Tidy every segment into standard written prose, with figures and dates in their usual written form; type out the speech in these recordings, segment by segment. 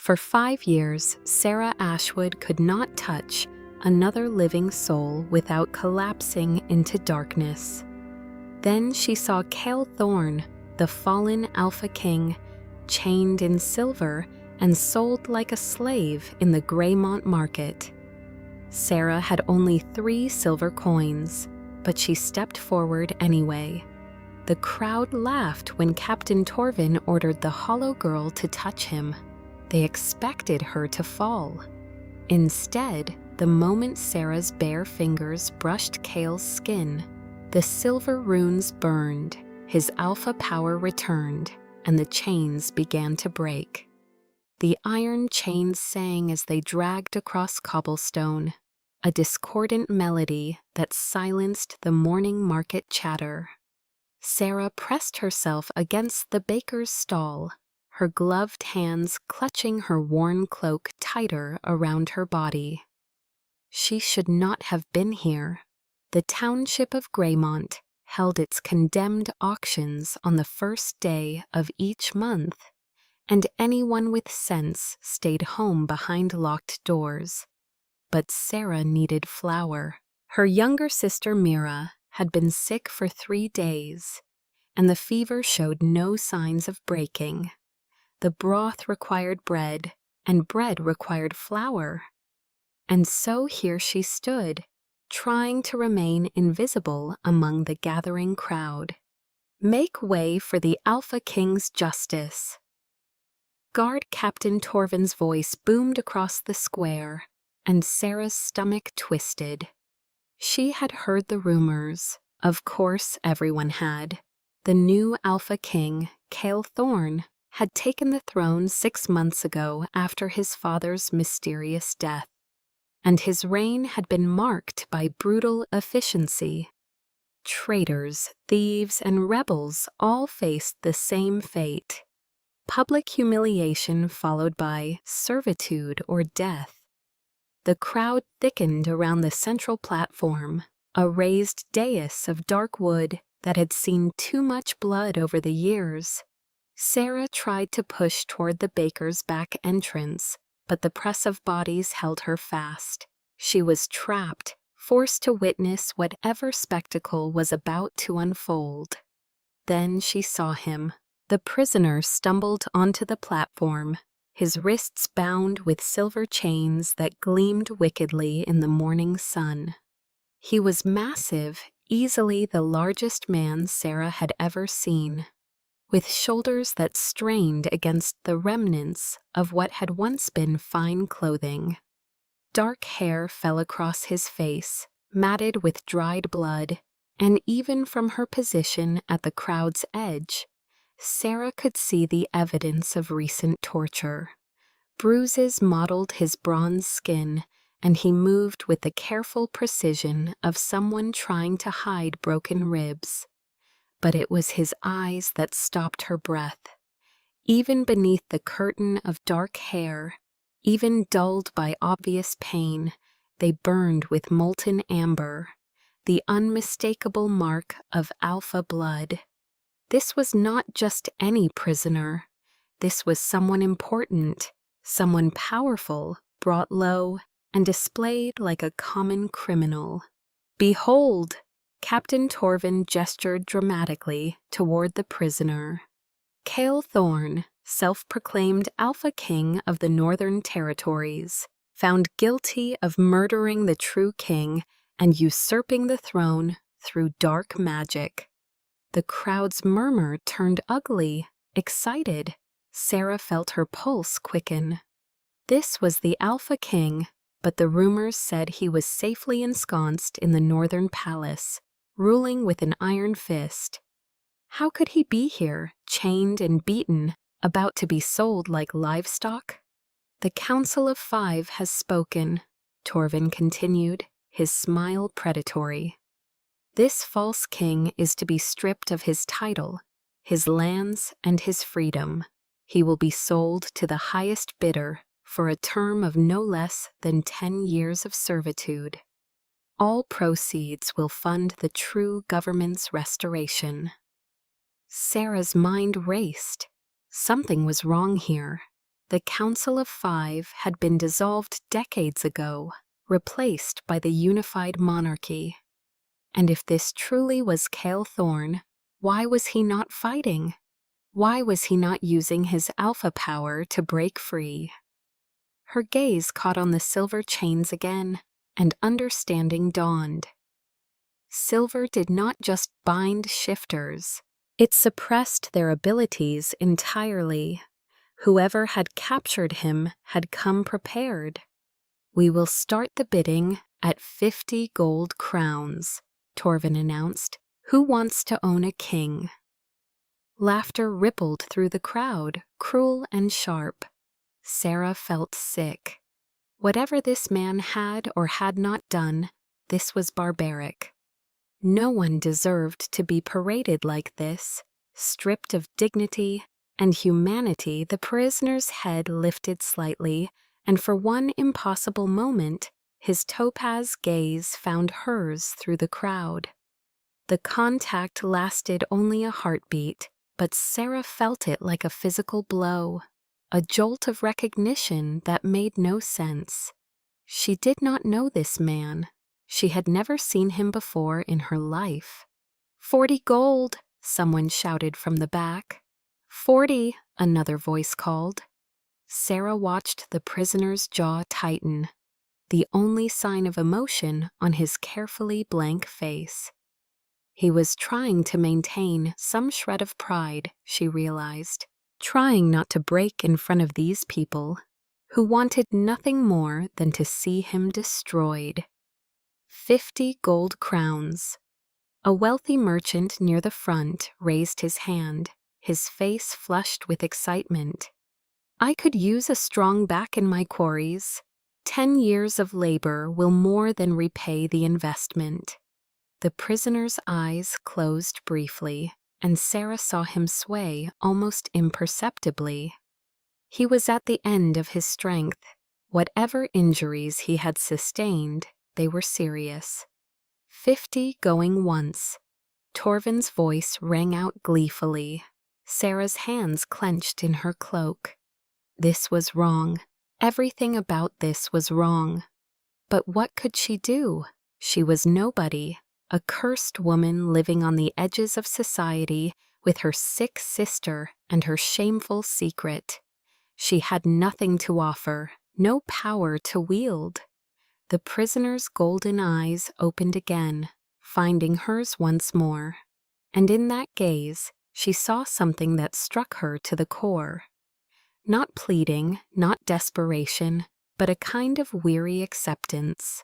For 5 years, Sarah Ashwood could not touch another living soul without collapsing into darkness. Then she saw Cale Thorne, the fallen Alpha King, chained in silver and sold like a slave in the Greymont market. Sarah had only 3 silver coins, but she stepped forward anyway. The crowd laughed when Captain Torvin ordered the hollow girl to touch him. They expected her to fall. Instead, the moment Sarah's bare fingers brushed Cale's skin, the silver runes burned, his alpha power returned, and the chains began to break. The iron chains sang as they dragged across cobblestone, a discordant melody that silenced the morning market chatter. Sarah pressed herself against the baker's stall, her gloved hands clutching her worn cloak tighter around her body. She should not have been here. The township of Greymont held its condemned auctions on the first day of each month, and anyone with sense stayed home behind locked doors. But Sarah needed flour. Her younger sister Mira had been sick for 3 days, and the fever showed no signs of breaking. The broth required bread, and bread required flour. And so here she stood, trying to remain invisible among the gathering crowd. Make way for the Alpha King's justice. Guard Captain Torvin's voice boomed across the square, and Sarah's stomach twisted. She had heard the rumors. Of course, everyone had. The new Alpha King, Cale Thorne, had taken the throne 6 months ago after his father's mysterious death, and his reign had been marked by brutal efficiency. Traitors, thieves, and rebels all faced the same fate: public humiliation followed by servitude or death. The crowd thickened around the central platform, a raised dais of dark wood that had seen too much blood over the years. Sarah tried to push toward the baker's back entrance, but the press of bodies held her fast. She was trapped, forced to witness whatever spectacle was about to unfold. Then she saw him. The prisoner stumbled onto the platform, his wrists bound with silver chains that gleamed wickedly in the morning sun. He was massive, easily the largest man Sarah had ever seen, with shoulders that strained against the remnants of what had once been fine clothing. Dark hair fell across his face, matted with dried blood, and even from her position at the crowd's edge, Sarah could see the evidence of recent torture. Bruises mottled his bronze skin, and he moved with the careful precision of someone trying to hide broken ribs. But it was his eyes that stopped her breath. Even beneath the curtain of dark hair, even dulled by obvious pain, they burned with molten amber, the unmistakable mark of alpha blood. This was not just any prisoner. This was someone important, someone powerful, brought low, and displayed like a common criminal. "Behold!" Captain Torvin gestured dramatically toward the prisoner. Cale Thorne, self-proclaimed Alpha King of the Northern Territories, found guilty of murdering the true king and usurping the throne through dark magic. The crowd's murmur turned ugly, excited. Sarah felt her pulse quicken. This was the Alpha King, but the rumors said he was safely ensconced in the Northern Palace, ruling with an iron fist. How could he be here, chained and beaten, about to be sold like livestock? "The Council of Five has spoken," Torvin continued, his smile predatory. "This false king is to be stripped of his title, his lands, and his freedom. He will be sold to the highest bidder for a term of no less than 10 years of servitude. All proceeds will fund the true government's restoration." Sarah's mind raced. Something was wrong here. The Council of Five had been dissolved decades ago, replaced by the unified monarchy. And if this truly was Cale Thorne, why was he not fighting? Why was he not using his alpha power to break free? Her gaze caught on the silver chains again, and understanding dawned. Silver did not just bind shifters, it suppressed their abilities entirely. Whoever had captured him had come prepared. "We will start the bidding at 50 gold crowns, Torvin announced. "Who wants to own a king?" Laughter rippled through the crowd, cruel and sharp. Sarah felt sick. Whatever this man had or had not done, this was barbaric. No one deserved to be paraded like this. Stripped of dignity and humanity, the prisoner's head lifted slightly, and for one impossible moment, his topaz gaze found hers through the crowd. The contact lasted only a heartbeat, but Sarah felt it like a physical blow, a jolt of recognition that made no sense. She did not know this man. She had never seen him before in her life. 40 gold, someone shouted from the back. 40, another voice called. Sarah watched the prisoner's jaw tighten, the only sign of emotion on his carefully blank face. He was trying to maintain some shred of pride, she realized, trying not to break in front of these people who wanted nothing more than to see him destroyed. 50 gold crowns. A wealthy merchant near the front raised his hand, his face flushed with excitement. "I could use a strong back in my quarries. 10 years of labor will more than repay the investment." The prisoner's eyes closed briefly, and Sarah saw him sway almost imperceptibly. He was at the end of his strength. Whatever injuries he had sustained, they were serious. 50 going once. Torvin's voice rang out gleefully. Sarah's hands clenched in her cloak. This was wrong. Everything about this was wrong. But what could she do? She was nobody, a cursed woman living on the edges of society with her sick sister and her shameful secret. She had nothing to offer, no power to wield. The prisoner's golden eyes opened again, finding hers once more. And in that gaze, she saw something that struck her to the core. Not pleading, not desperation, but a kind of weary acceptance.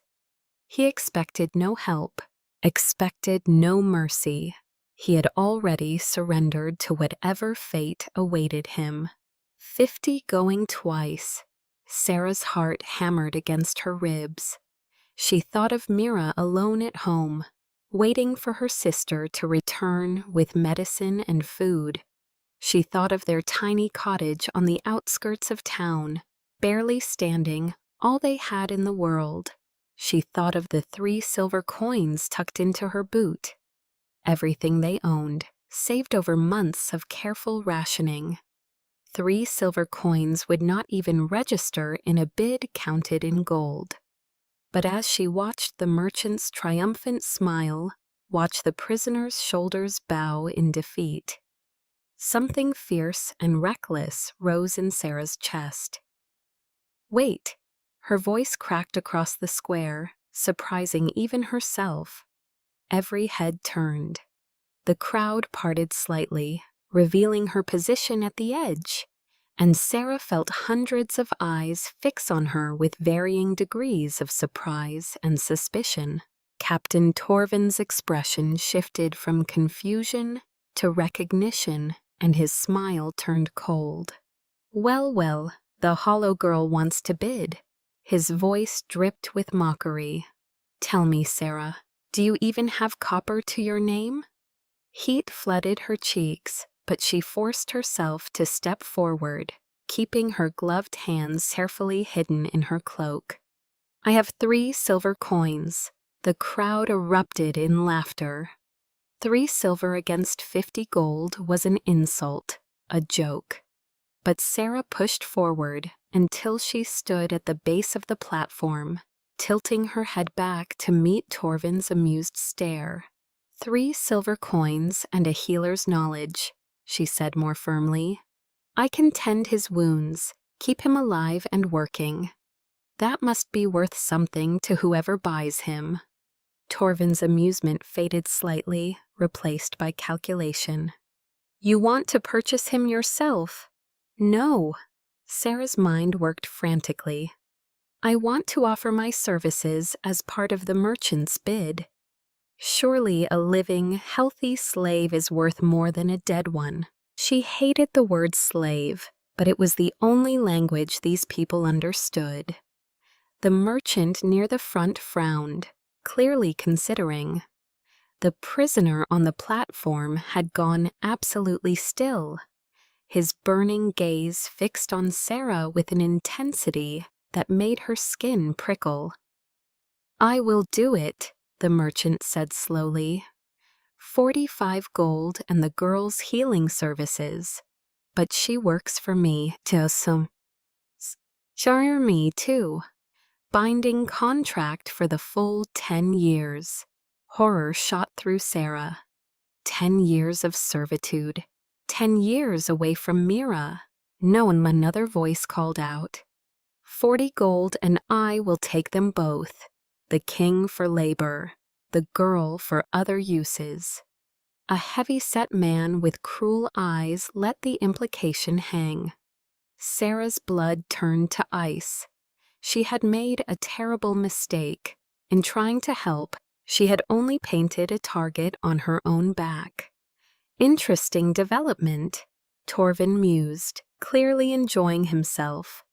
He expected no help, expected no mercy. He had already surrendered to whatever fate awaited him. 50 going twice. Sarah's heart hammered against her ribs. She thought of Mira alone at home, waiting for her sister to return with medicine and food. She thought of their tiny cottage on the outskirts of town, barely standing, all they had in the world. She thought of the 3 silver coins tucked into her boot. Everything they owned, saved over months of careful rationing. 3 silver coins would not even register in a bid counted in gold. But as she watched the merchant's triumphant smile, watched the prisoner's shoulders bow in defeat, something fierce and reckless rose in Sarah's chest. "Wait!" Her voice cracked across the square, surprising even herself. Every head turned. The crowd parted slightly, revealing her position at the edge, and Sarah felt hundreds of eyes fix on her with varying degrees of surprise and suspicion. Captain Torvin's expression shifted from confusion to recognition, and his smile turned cold. "Well, well, the hollow girl wants to bid." His voice dripped with mockery. "Tell me, Sarah, do you even have copper to your name?" Heat flooded her cheeks, but she forced herself to step forward, keeping her gloved hands carefully hidden in her cloak. "I have 3 silver coins." The crowd erupted in laughter. 3 silver against 50 gold was an insult, a joke. but Sarah pushed forward until she stood at the base of the platform, tilting her head back to meet Torvin's amused stare. 3 silver coins and a healer's knowledge, she said more firmly. I can tend his wounds, keep him alive and working. That must be worth something to whoever buys him. Torvin's amusement faded slightly, replaced by calculation. You want to purchase him yourself? No. Sarah's mind worked frantically. I want to offer my services as part of the merchant's bid. Surely a living, healthy slave is worth more than a dead one. She hated the word slave, but it was the only language these people understood. The merchant near the front frowned, clearly considering. The prisoner on the platform had gone absolutely still, his burning gaze fixed on Sarah with an intensity that made her skin prickle. I will do it, the merchant said slowly. 45 gold and the girl's healing services. But she works for me to share me too. Binding contract for the full 10 years. Horror shot through Sarah. 10 years of servitude. 10 years away from Mira. No, and another voice called out. 40 gold and I will take them both. The king for labor, the girl for other uses. A heavy-set man with cruel eyes let the implication hang. Sarah's blood turned to ice. She had made a terrible mistake. In trying to help, she had only painted a target on her own back. Interesting development, Torvin mused, clearly enjoying himself.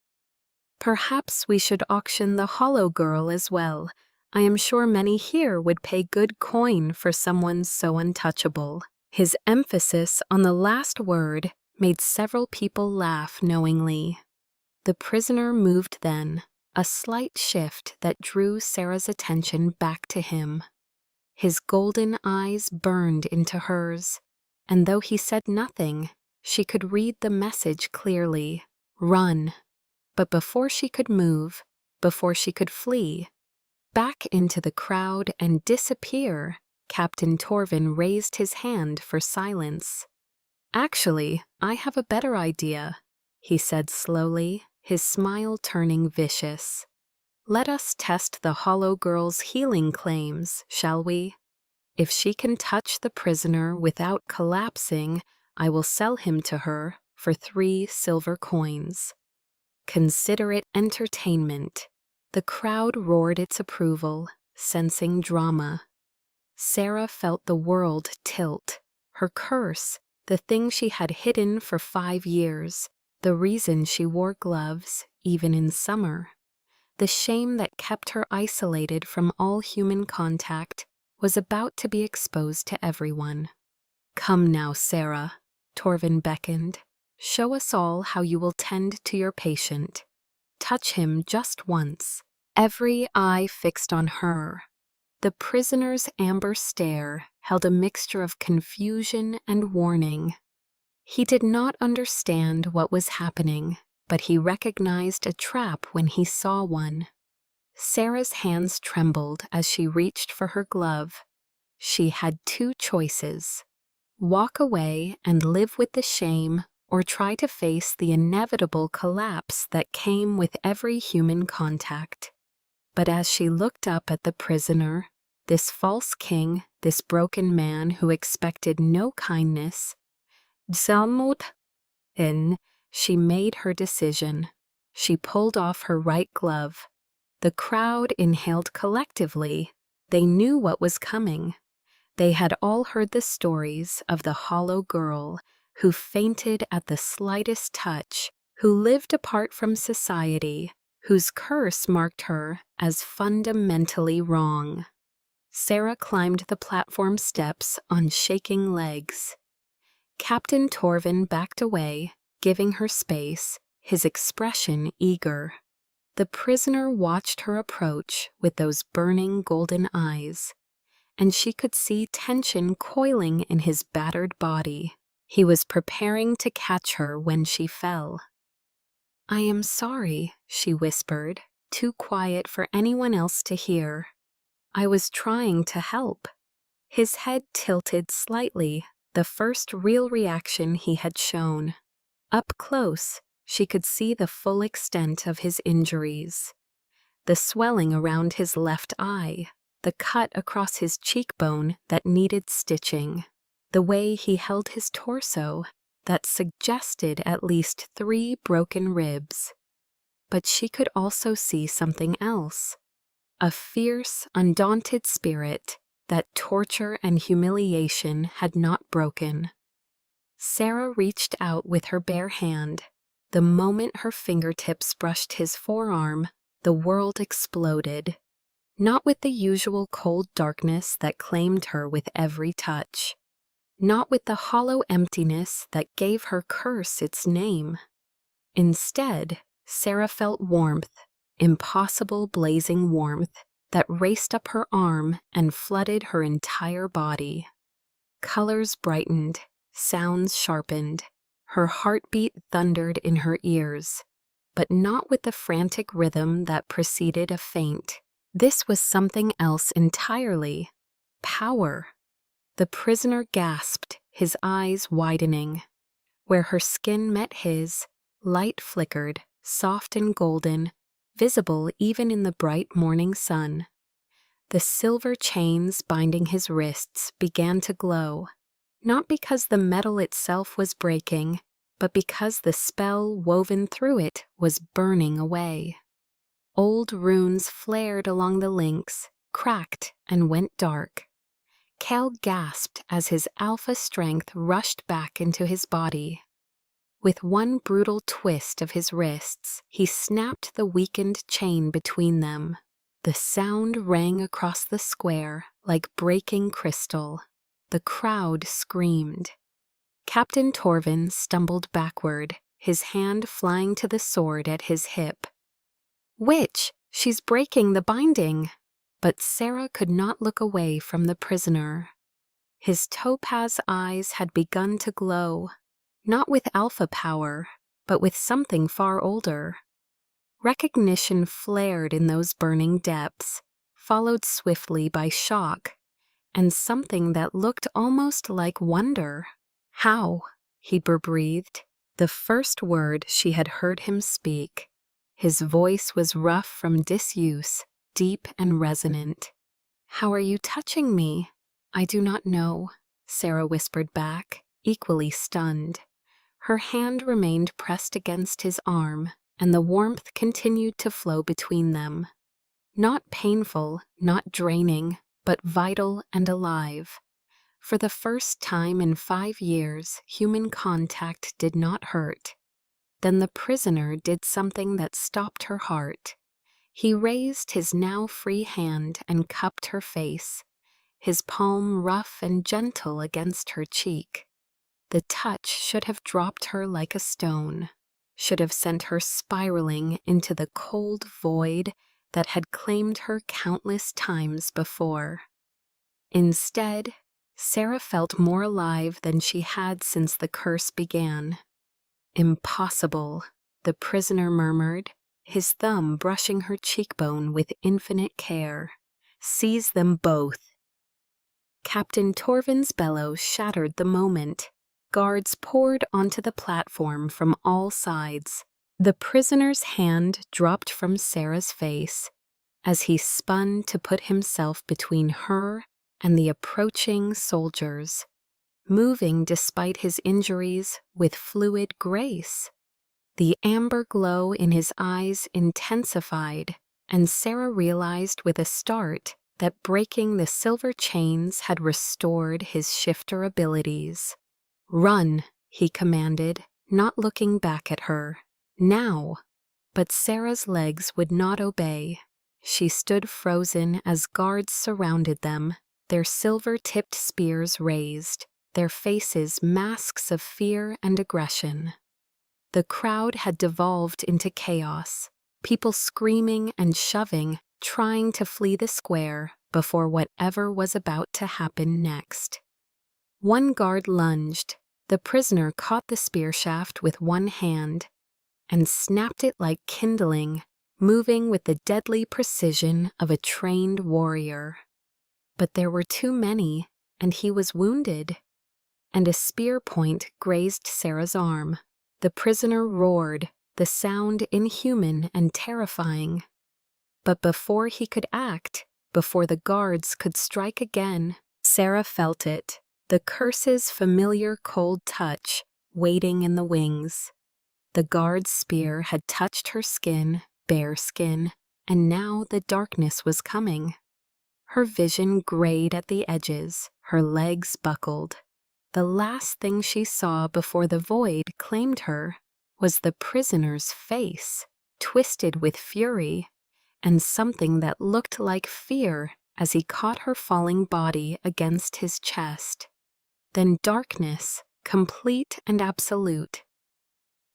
Perhaps we should auction the hollow girl as well. I am sure many here would pay good coin for someone so untouchable. His emphasis on the last word made several people laugh knowingly. The prisoner moved then, a slight shift that drew Sarah's attention back to him. His golden eyes burned into hers, and though he said nothing, she could read the message clearly. Run. But before she could move, before she could flee, back into the crowd and disappear, Captain Torvin raised his hand for silence. Actually, I have a better idea, he said slowly, his smile turning vicious. Let us test the hollow girl's healing claims, shall we? If she can touch the prisoner without collapsing, I will sell him to her for 3 silver coins. Consider it entertainment. The crowd roared its approval, sensing drama. Sarah felt the world tilt. Her curse, the thing she had hidden for 5 years, the reason she wore gloves, even in summer. The shame that kept her isolated from all human contact was about to be exposed to everyone. Come now, Sarah, Torvin beckoned. Show us all how you will tend to your patient. Touch him just once, every eye fixed on her. The prisoner's amber stare held a mixture of confusion and warning. He did not understand what was happening, but he recognized a trap when he saw one. Sarah's hands trembled as she reached for her glove. She had 2 choices: walk away and live with the shame, or try to face the inevitable collapse that came with every human contact. But as she looked up at the prisoner, this false king, this broken man who expected no kindness, she made her decision. She pulled off her right glove. The crowd inhaled collectively. They knew what was coming. They had all heard the stories of the hollow girl who fainted at the slightest touch, who lived apart from society, whose curse marked her as fundamentally wrong. Sarah climbed the platform steps on shaking legs. Captain Torvin backed away, giving her space, his expression eager. The prisoner watched her approach with those burning golden eyes, and she could see tension coiling in his battered body. He was preparing to catch her when she fell. "I am sorry," she whispered, too quiet for anyone else to hear. "I was trying to help." His head tilted slightly, the first real reaction he had shown. Up close, she could see the full extent of his injuries. The swelling around his left eye, the cut across his cheekbone that needed stitching, the way he held his torso that suggested at least 3 broken ribs. But she could also see something else. A fierce, undaunted spirit that torture and humiliation had not broken. Sarah reached out with her bare hand. The moment her fingertips brushed his forearm, the world exploded. Not with the usual cold darkness that claimed her with every touch. Not with the hollow emptiness that gave her curse its name. Instead, Sarah felt warmth, impossible blazing warmth, that raced up her arm and flooded her entire body. Colors brightened, sounds sharpened, her heartbeat thundered in her ears, but not with the frantic rhythm that preceded a faint. This was something else entirely. Power. The prisoner gasped, his eyes widening. Where her skin met his, light flickered, soft and golden, visible even in the bright morning sun. The silver chains binding his wrists began to glow, not because the metal itself was breaking, but because the spell woven through it was burning away. Old runes flared along the links, cracked and went dark. Cal gasped as his alpha strength rushed back into his body. With one brutal twist of his wrists, he snapped the weakened chain between them. The sound rang across the square like breaking crystal. The crowd screamed. Captain Torvin stumbled backward, his hand flying to the sword at his hip. "Witch, she's breaking the binding!" But Sarah could not look away from the prisoner. His topaz eyes had begun to glow, not with alpha power, but with something far older. Recognition flared in those burning depths, followed swiftly by shock, and something that looked almost like wonder. "How?" he breathed, the first word she had heard him speak. His voice was rough from disuse, deep and resonant. "How are you touching me?" "I do not know," Sarah whispered back, equally stunned. Her hand remained pressed against his arm, and the warmth continued to flow between them. Not painful, not draining, but vital and alive. For the first time in 5 years, human contact did not hurt. Then the prisoner did something that stopped her heart. He raised his now free hand and cupped her face, his palm rough and gentle against her cheek. The touch should have dropped her like a stone, should have sent her spiraling into the cold void that had claimed her countless times before. Instead, Sarah felt more alive than she had since the curse began. "Impossible," the prisoner murmured, his thumb brushing her cheekbone with infinite care. "Seize them both." Captain Torvin's bellow shattered the moment. Guards poured onto the platform from all sides. The prisoner's hand dropped from Sarah's face as he spun to put himself between her and the approaching soldiers, moving despite his injuries with fluid grace. The amber glow in his eyes intensified, and Sarah realized with a start that breaking the silver chains had restored his shifter abilities. "Run," he commanded, not looking back at her. "Now." But Sarah's legs would not obey. She stood frozen as guards surrounded them, their silver-tipped spears raised, their faces masks of fear and aggression. The crowd had devolved into chaos, people screaming and shoving, trying to flee the square before whatever was about to happen next. One guard lunged, The prisoner caught the spear shaft with one hand and snapped it like kindling, moving with the deadly precision of a trained warrior. But there were too many, and he was wounded, and a spear point grazed Sarah's arm. The prisoner roared, the sound inhuman and terrifying. But before he could act, before the guards could strike again, Sarah felt it, the curse's familiar cold touch waiting in the wings. The guard's spear had touched her skin, bare skin, and now the darkness was coming. Her vision grayed at the edges, her legs buckled. The last thing she saw before the void claimed her was the prisoner's face, twisted with fury, and something that looked like fear as he caught her falling body against his chest. Then darkness, complete and absolute.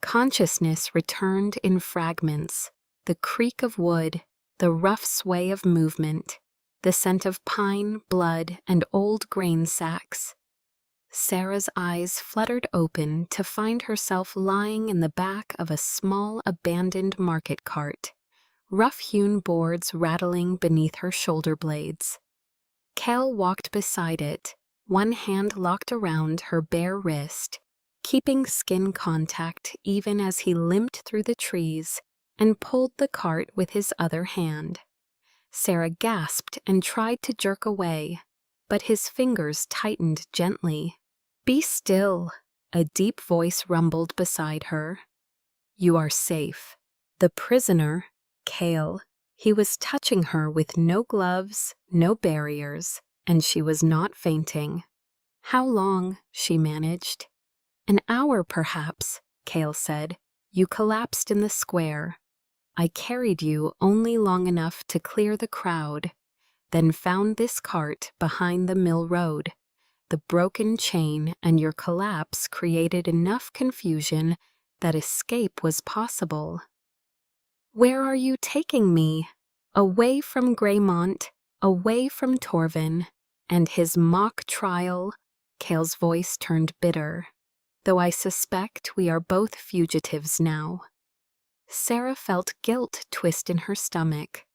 Consciousness returned in fragments, the creak of wood, the rough sway of movement, the scent of pine, blood, and old grain sacks. Sarah's eyes fluttered open to find herself lying in the back of a small abandoned market cart, rough-hewn boards rattling beneath her shoulder blades. Kel walked beside it, one hand locked around her bare wrist, keeping skin contact even as he limped through the trees and pulled the cart with his other hand. Sarah gasped and tried to jerk away, but his fingers tightened gently. "Be still," a deep voice rumbled beside her. "You are safe." The prisoner, Cale, he was touching her with no gloves, no barriers, and she was not fainting. "How long?" she managed. "An hour, perhaps," Cale said. "You collapsed in the square. I carried you only long enough to clear the crowd, then found this cart behind the mill road. The broken chain and your collapse created enough confusion that escape was possible." "Where are you taking me?" "Away from Greymont, away from Torvin, and his mock trial." Cale's voice turned bitter. "Though I suspect we are both fugitives now." Sarah felt guilt twist in her stomach.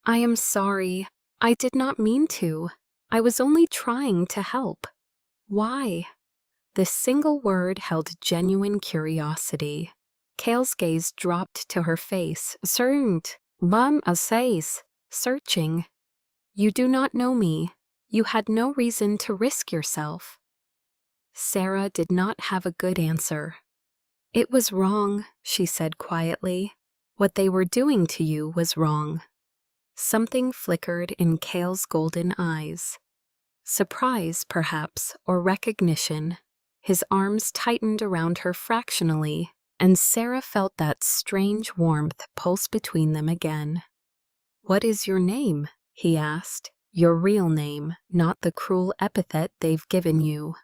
"I am sorry. I did not mean to. I was only trying to help." "Why?" The single word held genuine curiosity. Cale's gaze dropped to her face. "Cernt, bum says, searching. You do not know me. You had no reason to risk yourself." Sarah did not have a good answer. "It was wrong," she said quietly. "What they were doing to you was wrong." Something flickered in Cale's golden eyes. Surprise, perhaps, or recognition. His arms tightened around her fractionally, and Sarah felt that strange warmth pulse between them again. "What is your name?" he asked. "Your real name, not the cruel epithet they've given you."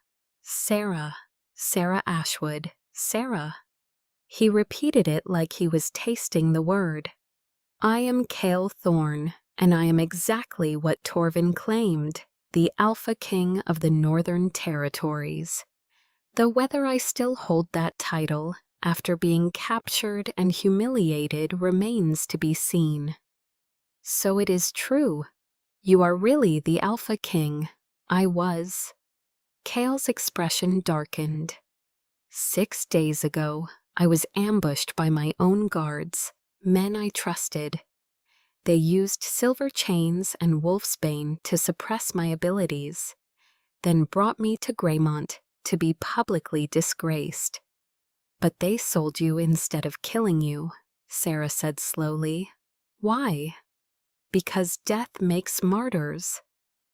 "Sarah. Sarah Ashwood. Sarah." He repeated it like he was tasting the word. "I am Cale Thorne, and I am exactly what Torvin claimed, the Alpha King of the Northern Territories. Though whether I still hold that title after being captured and humiliated remains to be seen." "So it is true. You are really the Alpha King." "I was." Cale's expression darkened. 6 days ago, I was ambushed by my own guards, men I trusted. They used silver chains and wolfsbane to suppress my abilities, then brought me to Greymont to be publicly disgraced. "But they sold you instead of killing you," Sarah said slowly. "Why?" "Because death makes martyrs.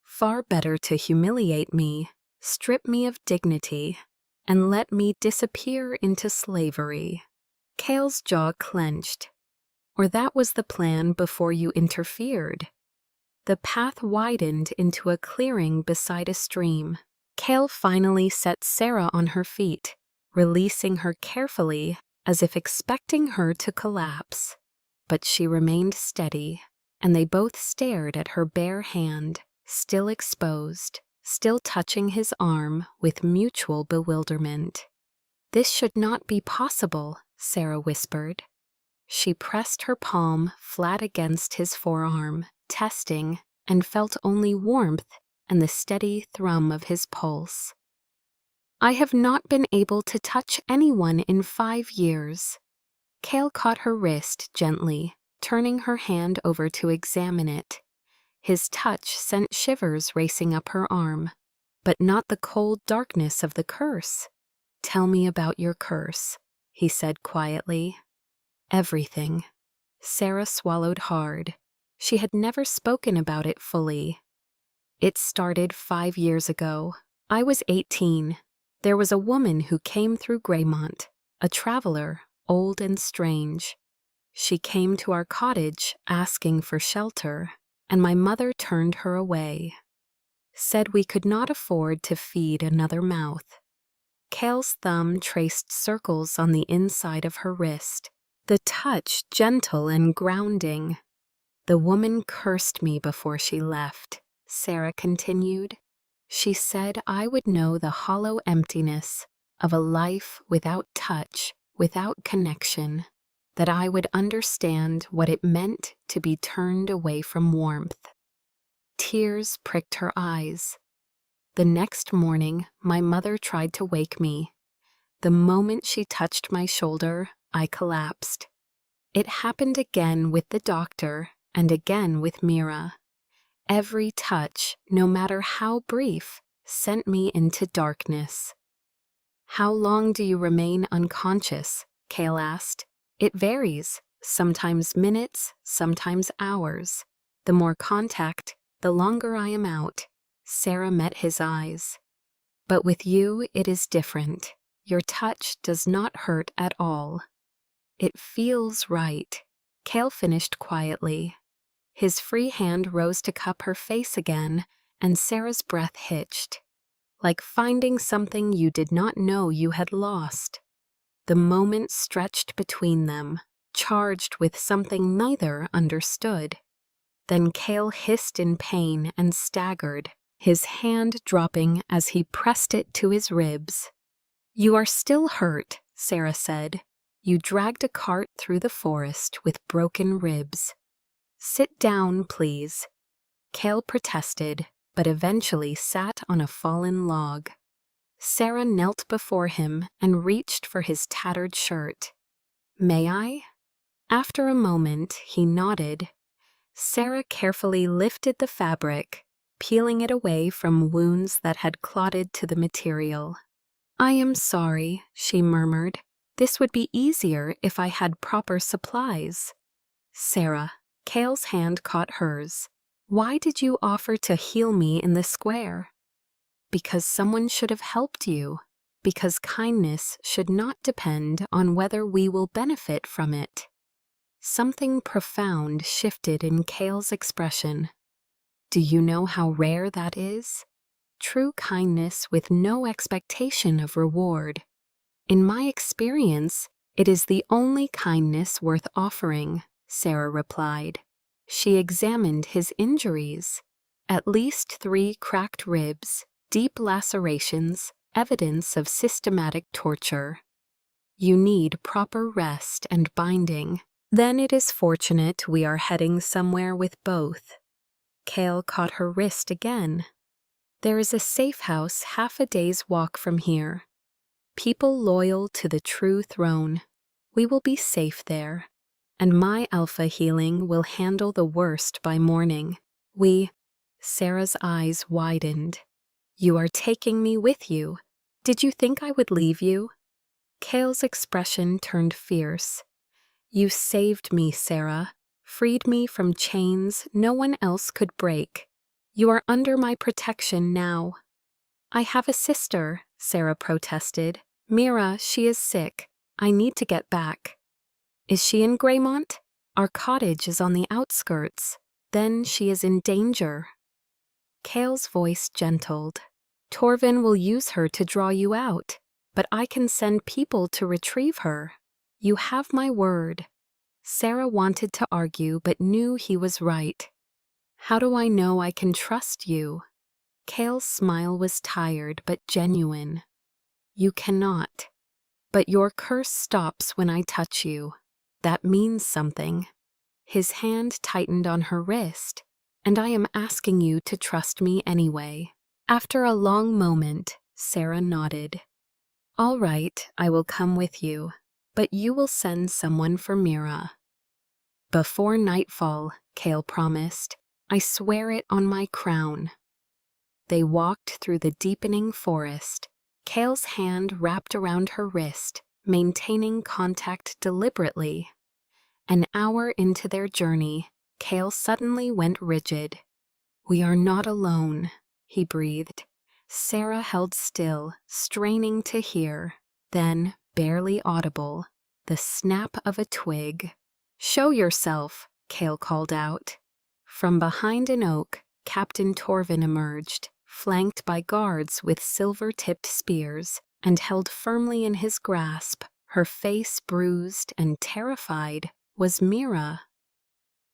Far better to humiliate me, strip me of dignity, and let me disappear into slavery." Cale's jaw clenched. "Or that was the plan before you interfered." The path widened into a clearing beside a stream. Cale finally set Sarah on her feet, releasing her carefully as if expecting her to collapse. But she remained steady, and they both stared at her bare hand, still exposed, still touching his arm with mutual bewilderment. "This should not be possible," Sarah whispered. She pressed her palm flat against his forearm, testing, and felt only warmth and the steady thrum of his pulse. "I have not been able to touch anyone in 5 years." Cale caught her wrist gently, turning her hand over to examine it. His touch sent shivers racing up her arm, but not the cold darkness of the curse. "Tell me about your curse," he said quietly. "Everything." Sarah swallowed hard. She had never spoken about it fully. "It started 5 years ago. I was 18. There was a woman who came through Greymont, a traveler, old and strange. She came to our cottage asking for shelter, and my mother turned her away. Said we could not afford to feed another mouth." Cale's thumb traced circles on the inside of her wrist, the touch gentle and grounding. "The woman cursed me before she left," Sarah continued. "She said I would know the hollow emptiness of a life without touch, without connection, that I would understand what it meant to be turned away from warmth." Tears pricked her eyes. "The next morning, my mother tried to wake me. The moment she touched my shoulder, I collapsed. It happened again with the doctor and again with Mira. Every touch, no matter how brief, sent me into darkness." "How long do you remain unconscious?" Cale asked. "It varies, sometimes minutes, sometimes hours. The more contact, the longer I am out." Sarah met his eyes. "But with you it is different. Your touch does not hurt at all." "It feels right," Cale finished quietly. His free hand rose to cup her face again, and Sarah's breath hitched. "Like finding something you did not know you had lost." The moment stretched between them, charged with something neither understood. Then Cale hissed in pain and staggered, his hand dropping as he pressed it to his ribs. "You are still hurt," Sarah said. "You dragged a cart through the forest with broken ribs." "Sit down, please." Cale protested, but eventually sat on a fallen log. Sarah knelt before him and reached for his tattered shirt. "May I?" After a moment, he nodded. Sarah carefully lifted the fabric, peeling it away from wounds that had clotted to the material. "I am sorry," she murmured. "This would be easier if I had proper supplies." "Sarah," Cale's hand caught hers. "Why did you offer to heal me in the square?" "Because someone should have helped you. Because kindness should not depend on whether we will benefit from it." Something profound shifted in Cale's expression. "Do you know how rare that is? True kindness with no expectation of reward. In my experience, it is the only kindness worth offering," Sarah replied. She examined his injuries. At least 3 cracked ribs, deep lacerations, evidence of systematic torture. "You need proper rest and binding. Then it is fortunate we are heading somewhere with both." Cale caught her wrist again. "There is a safe house half a day's walk from here. People loyal to the true throne. We will be safe there. And my alpha healing will handle the worst by morning. Sarah's eyes widened. "You are taking me with you. Did you think I would leave you?" Cale's expression turned fierce. "You saved me, Sarah. Freed me from chains no one else could break. You are under my protection now." "I have a sister," Sarah protested. "Mira, she is sick. I need to get back." "Is she in Greymont? Our cottage is on the outskirts. Then she is in danger." Cale's voice gentled. "Torvin will use her to draw you out, but I can send people to retrieve her. You have my word." Sarah wanted to argue but knew he was right. "How do I know I can trust you?" Cale's smile was tired but genuine. "You cannot." But your curse stops when I touch you. That means something. His hand tightened on her wrist, and I am asking you to trust me anyway. After a long moment, Sarah nodded. All right, I will come with you, but you will send someone for Mira. Before nightfall, Cale promised. I swear it on my crown. They walked through the deepening forest, Cale's hand wrapped around her wrist, maintaining contact deliberately. An hour into their journey, Cale suddenly went rigid. We are not alone, he breathed. Sarah held still, straining to hear. Then, barely audible, the snap of a twig. Show yourself, Cale called out. From behind an oak, Captain Torvin emerged, flanked by guards with silver-tipped spears, and held firmly in his grasp, her face bruised and terrified, was Mira.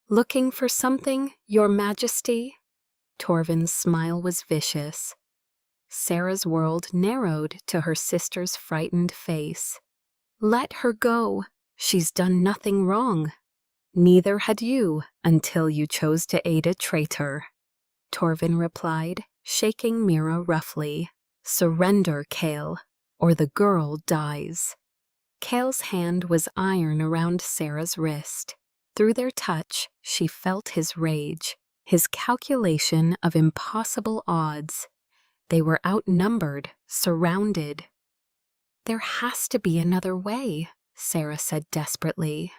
Looking for something, Your Majesty? Torvin's smile was vicious. Sarah's world narrowed to her sister's frightened face. Let her go. She's done nothing wrong. Neither had you, until you chose to aid a traitor, Torvin replied, shaking Mira roughly. Surrender, Cale, or the girl dies. Cale's hand was iron around Sarah's wrist. Through their touch, she felt his rage, his calculation of impossible odds. They were outnumbered, surrounded. There has to be another way, Sarah said desperately.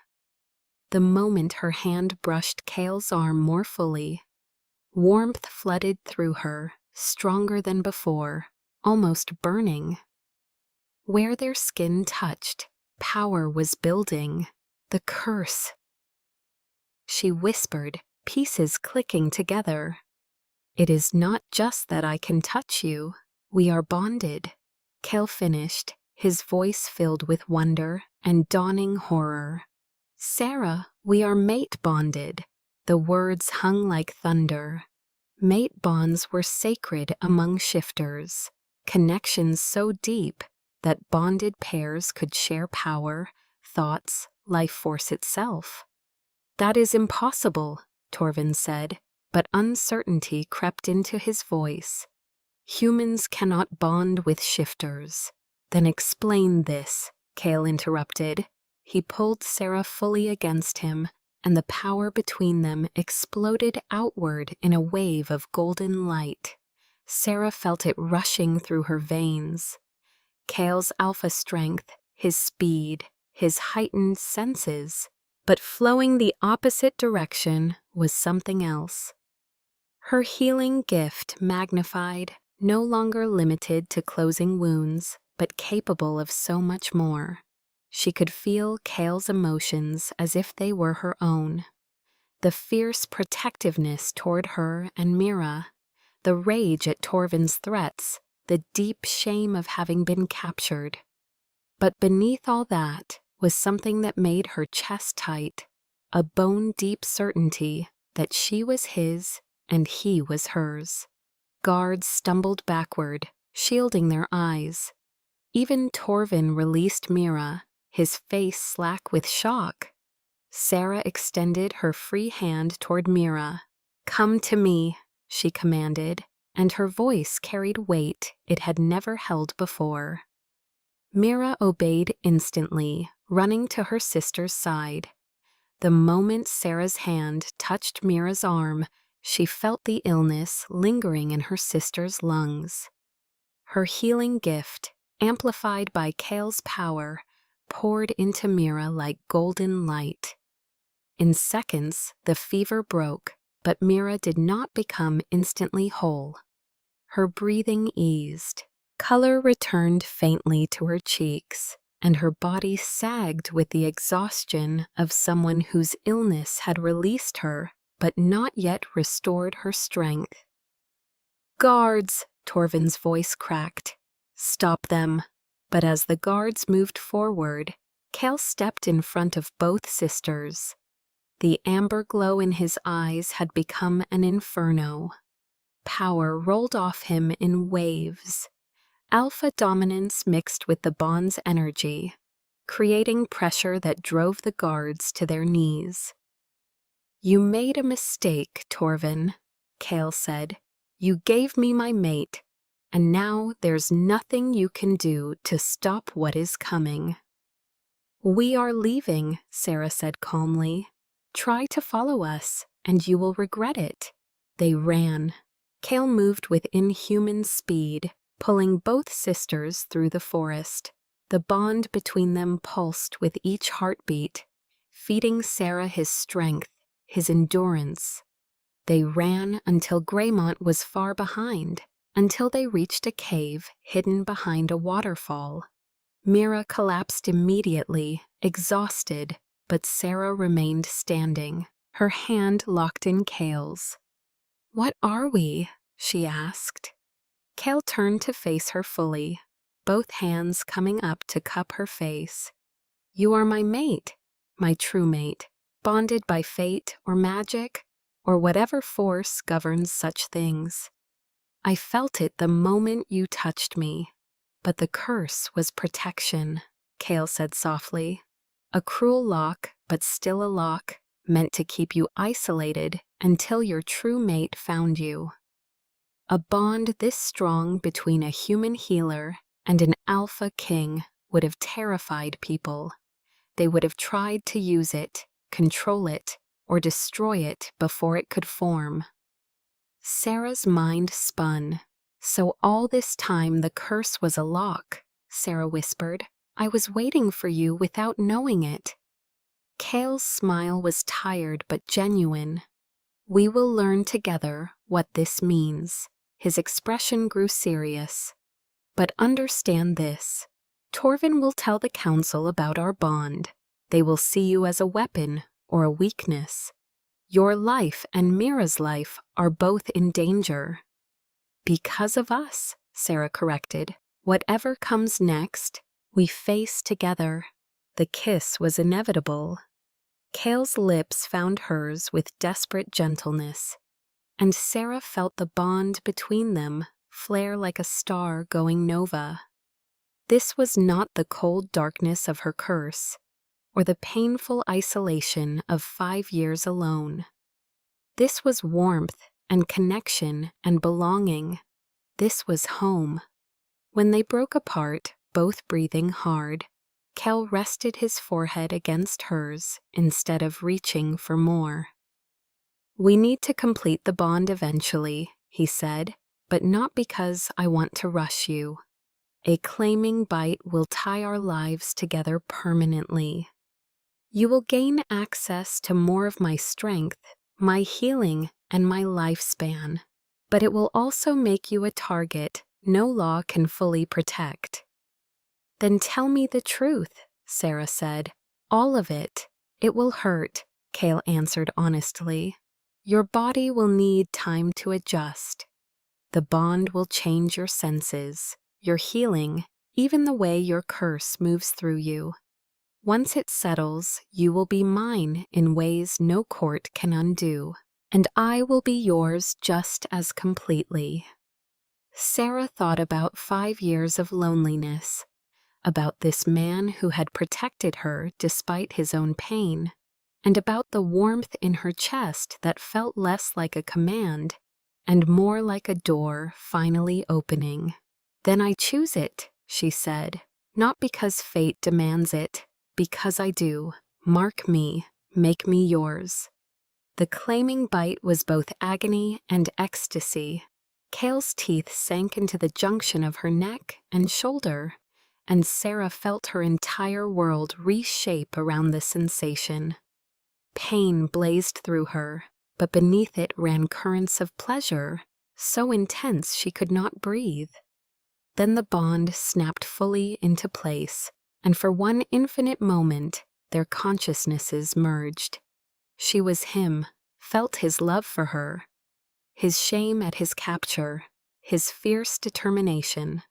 The moment her hand brushed Cale's arm more fully, warmth flooded through her, stronger than before, almost burning. Where their skin touched, power was building. The curse. She whispered, pieces clicking together. It is not just that I can touch you. We are bonded. Cale finished, his voice filled with wonder and dawning horror. Sarah, we are mate bonded. The words hung like thunder. Mate bonds were sacred among shifters, connections so deep that bonded pairs could share power, thoughts, life force itself. That is impossible, Torvin said, but uncertainty crept into his voice. Humans cannot bond with shifters. Then explain this, Cale interrupted. He pulled Sarah fully against him, and the power between them exploded outward in a wave of golden light. Sarah felt it rushing through her veins. Cale's alpha strength, his speed, his heightened senses, but flowing the opposite direction was something else. Her healing gift magnified, no longer limited to closing wounds, but capable of so much more. She could feel Cale's emotions as if they were her own. The fierce protectiveness toward her and Mira, the rage at Torvin's threats, the deep shame of having been captured. But beneath all that was something that made her chest tight, a bone-deep certainty that she was his and he was hers. Guards stumbled backward, shielding their eyes. Even Torvin released Mira, his face slack with shock. Sarah extended her free hand toward Mira. Come to me, she commanded, and her voice carried weight it had never held before. Mira obeyed instantly, running to her sister's side. The moment Sarah's hand touched Mira's arm, she felt the illness lingering in her sister's lungs. Her healing gift, amplified by Cale's power, poured into Mira like golden light. In seconds, the fever broke, but Mira did not become instantly whole. Her breathing eased, color returned faintly to her cheeks, and her body sagged with the exhaustion of someone whose illness had released her but not yet restored her strength. Guards, Torvin's voice cracked. Stop them. But as the guards moved forward, Cale stepped in front of both sisters. The amber glow in his eyes had become an inferno. Power rolled off him in waves. Alpha dominance mixed with the bond's energy, creating pressure that drove the guards to their knees. "You made a mistake, Torvin," Kale said. "You gave me my mate, and now there's nothing you can do to stop what is coming." "We are leaving," Sarah said calmly. "Try to follow us, and you will regret it." They ran. Kale moved with inhuman speed, pulling both sisters through the forest. The bond between them pulsed with each heartbeat, feeding Sarah his strength, his endurance. They ran until Greymont was far behind, until they reached a cave hidden behind a waterfall. Mira collapsed immediately, exhausted, but Sarah remained standing, her hand locked in Kale's. "What are we?" she asked. Kale turned to face her fully, both hands coming up to cup her face. "You are my mate, my true mate, bonded by fate or magic, or whatever force governs such things. I felt it the moment you touched me, but the curse was protection," Kale said softly. "A cruel lock, but still a lock, meant to keep you isolated until your true mate found you." A bond this strong between a human healer and an alpha king would have terrified people. They would have tried to use it, control it, or destroy it before it could form. Sarah's mind spun. "So all this time the curse was a lock," Sarah whispered. "I was waiting for you without knowing it." Kale's smile was tired but genuine. "We will learn together what this means." His expression grew serious. "But understand this. Torvin will tell the council about our bond. They will see you as a weapon or a weakness. Your life and Mira's life are both in danger." "Because of us," Sarah corrected. "Whatever comes next, we face together." The kiss was inevitable. Kale's lips found hers with desperate gentleness, and Sarah felt the bond between them flare like a star going nova. This was not the cold darkness of her curse, or the painful isolation of 5 years alone. This was warmth and connection and belonging. This was home. When they broke apart, both breathing hard, Kel rested his forehead against hers instead of reaching for more. "We need to complete the bond eventually," he said, "but not because I want to rush you. A claiming bite will tie our lives together permanently. You will gain access to more of my strength, my healing, and my lifespan, but it will also make you a target no law can fully protect." "Then tell me the truth," Sarah said. "All of it. It will hurt," Kale answered honestly. "Your body will need time to adjust. The bond will change your senses, your healing, even the way your curse moves through you. Once it settles, you will be mine in ways no court can undo, and I will be yours just as completely." Sarah thought about 5 years of loneliness, about this man who had protected her despite his own pain, and about the warmth in her chest that felt less like a command and more like a door finally opening. "Then I choose it," she said, "not because fate demands it, because I do. Mark me, make me yours." The claiming bite was both agony and ecstasy. Kale's teeth sank into the junction of her neck and shoulder, and Sarah felt her entire world reshape around the sensation. Pain blazed through her, but beneath it ran currents of pleasure, so intense she could not breathe. Then the bond snapped fully into place, and for one infinite moment, their consciousnesses merged. She was him, felt his love for her, his shame at his capture, his fierce determination.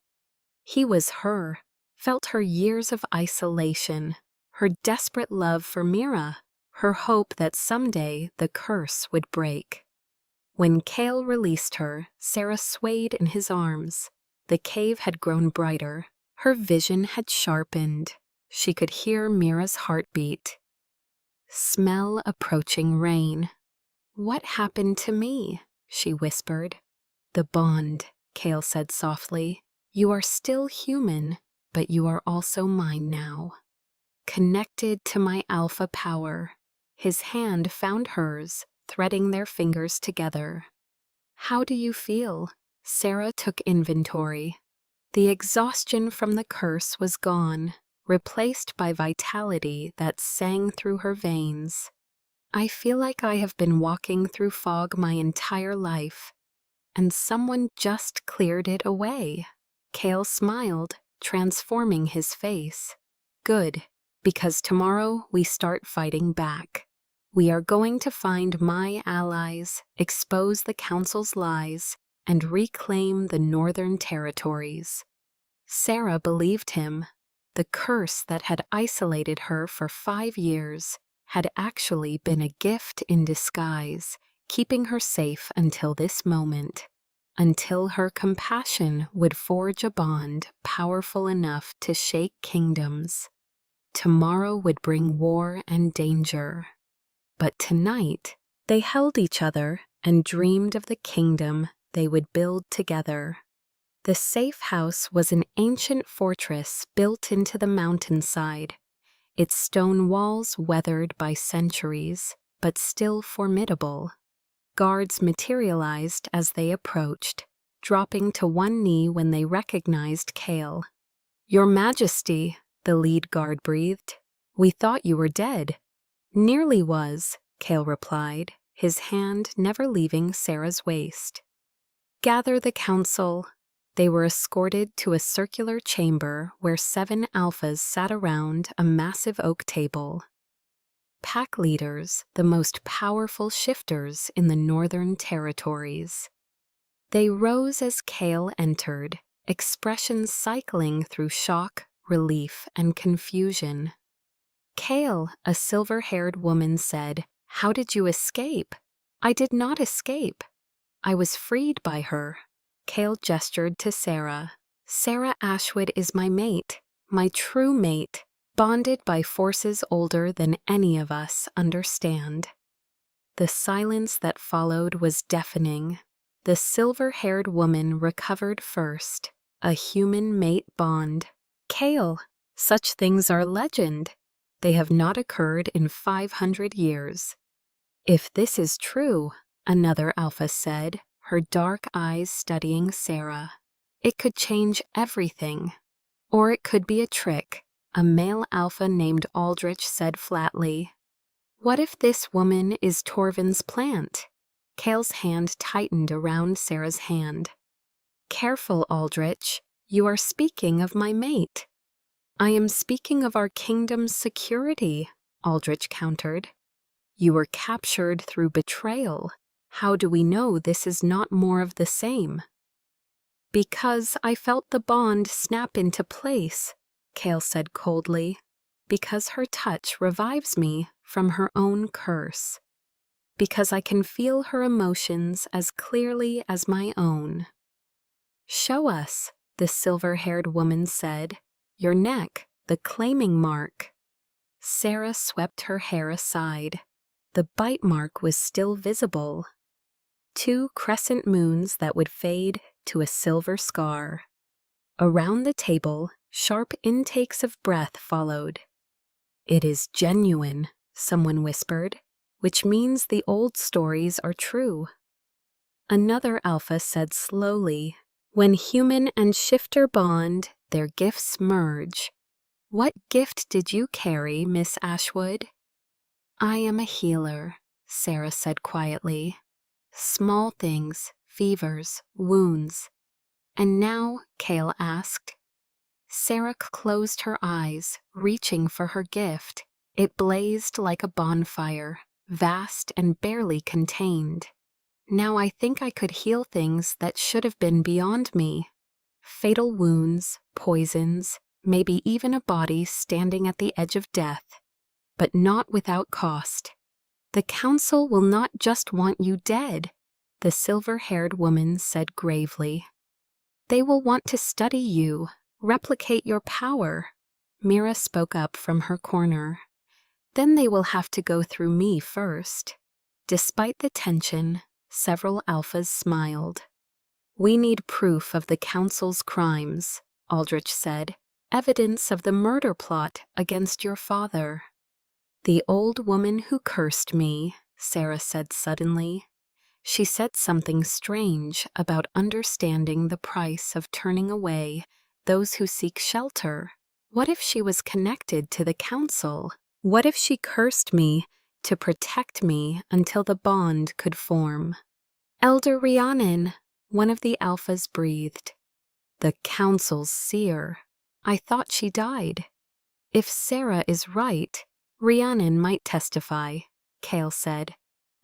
He was her, felt her years of isolation, her desperate love for Mira, her hope that someday the curse would break. When Kale released her, Sarah swayed in his arms. The cave had grown brighter. Her vision had sharpened. She could hear Mira's heartbeat. Smell approaching rain. "What happened to me?" she whispered. "The bond," Kale said softly. "You are still human, but you are also mine now. Connected to my alpha power." His hand found hers, threading their fingers together. "How do you feel?" Sarah took inventory. The exhaustion from the curse was gone, replaced by vitality that sang through her veins. "I feel like I have been walking through fog my entire life, and someone just cleared it away." Kale smiled, transforming his face. "Good, because tomorrow we start fighting back. We are going to find my allies, expose the Council's lies, and reclaim the Northern Territories." Sarah believed him. The curse that had isolated her for 5 years had actually been a gift in disguise, keeping her safe until this moment, until her compassion would forge a bond powerful enough to shake kingdoms. Tomorrow would bring war and danger. But tonight, they held each other and dreamed of the kingdom they would build together. The safe house was an ancient fortress built into the mountainside, its stone walls weathered by centuries, but still formidable. Guards materialized as they approached, dropping to one knee when they recognized Kale. "Your Majesty," the lead guard breathed. "We thought you were dead." "Nearly was," Kale replied, his hand never leaving Sarah's waist. "Gather the council." They were escorted to a circular chamber where 7 alphas sat around a massive oak table. Pack leaders, the most powerful shifters in the Northern Territories. They rose as Kale entered, expressions cycling through shock, relief, and confusion. "Kale," a silver-haired woman said, "how did you escape?" "I did not escape. I was freed by her." Kale gestured to Sarah. "Sarah Ashwood is my mate, my true mate, bonded by forces older than any of us understand." The silence that followed was deafening. The silver-haired woman recovered first, a human mate bond. "Kale, such things are legend. They have not occurred in 500 years. "If this is true," another alpha said, her dark eyes studying Sarah, "it could change everything. Or it could be a trick," a male alpha named Aldrich said flatly. "What if this woman is Torvin's plant?" Kale's hand tightened around Sarah's hand. "Careful, Aldrich. You are speaking of my mate." "I am speaking of our kingdom's security," Aldrich countered. "You were captured through betrayal. How do we know this is not more of the same?" "Because I felt the bond snap into place," Kale said coldly. "Because her touch revives me from her own curse. Because I can feel her emotions as clearly as my own." "Show us," the silver-haired woman said. "Your neck, the claiming mark." Sarah swept her hair aside. The bite mark was still visible. 2 crescent moons that would fade to a silver scar. Around the table, sharp intakes of breath followed. "It is genuine," someone whispered, "which means the old stories are true." Another alpha said slowly, "When human and shifter bond, their gifts merge." "What gift did you carry, Miss Ashwood?" "I am a healer," Sarah said quietly. "Small things, fevers, wounds." "And now?" Kale asked. Sarah closed her eyes, reaching for her gift. It blazed like a bonfire, vast and barely contained. "Now I think I could heal things that should have been beyond me. Fatal wounds, poisons, maybe even a body standing at the edge of death. But not without cost. The council will not just want you dead," the silver-haired woman said gravely. They will want to study you, replicate your power. Mira spoke up from her corner. Then they will have to go through me first. Despite the tension, several alphas smiled. We need proof of the council's crimes, Aldrich said. Evidence of the murder plot against your father. The old woman who cursed me, Sarah said suddenly. She said something strange about understanding the price of turning away those who seek shelter. What if she was connected to the council? What if she cursed me to protect me until the bond could form? Elder Rhiannon, one of the alphas breathed. The council's seer. I thought she died. If Sarah is right, Rhiannon might testify, Cale said.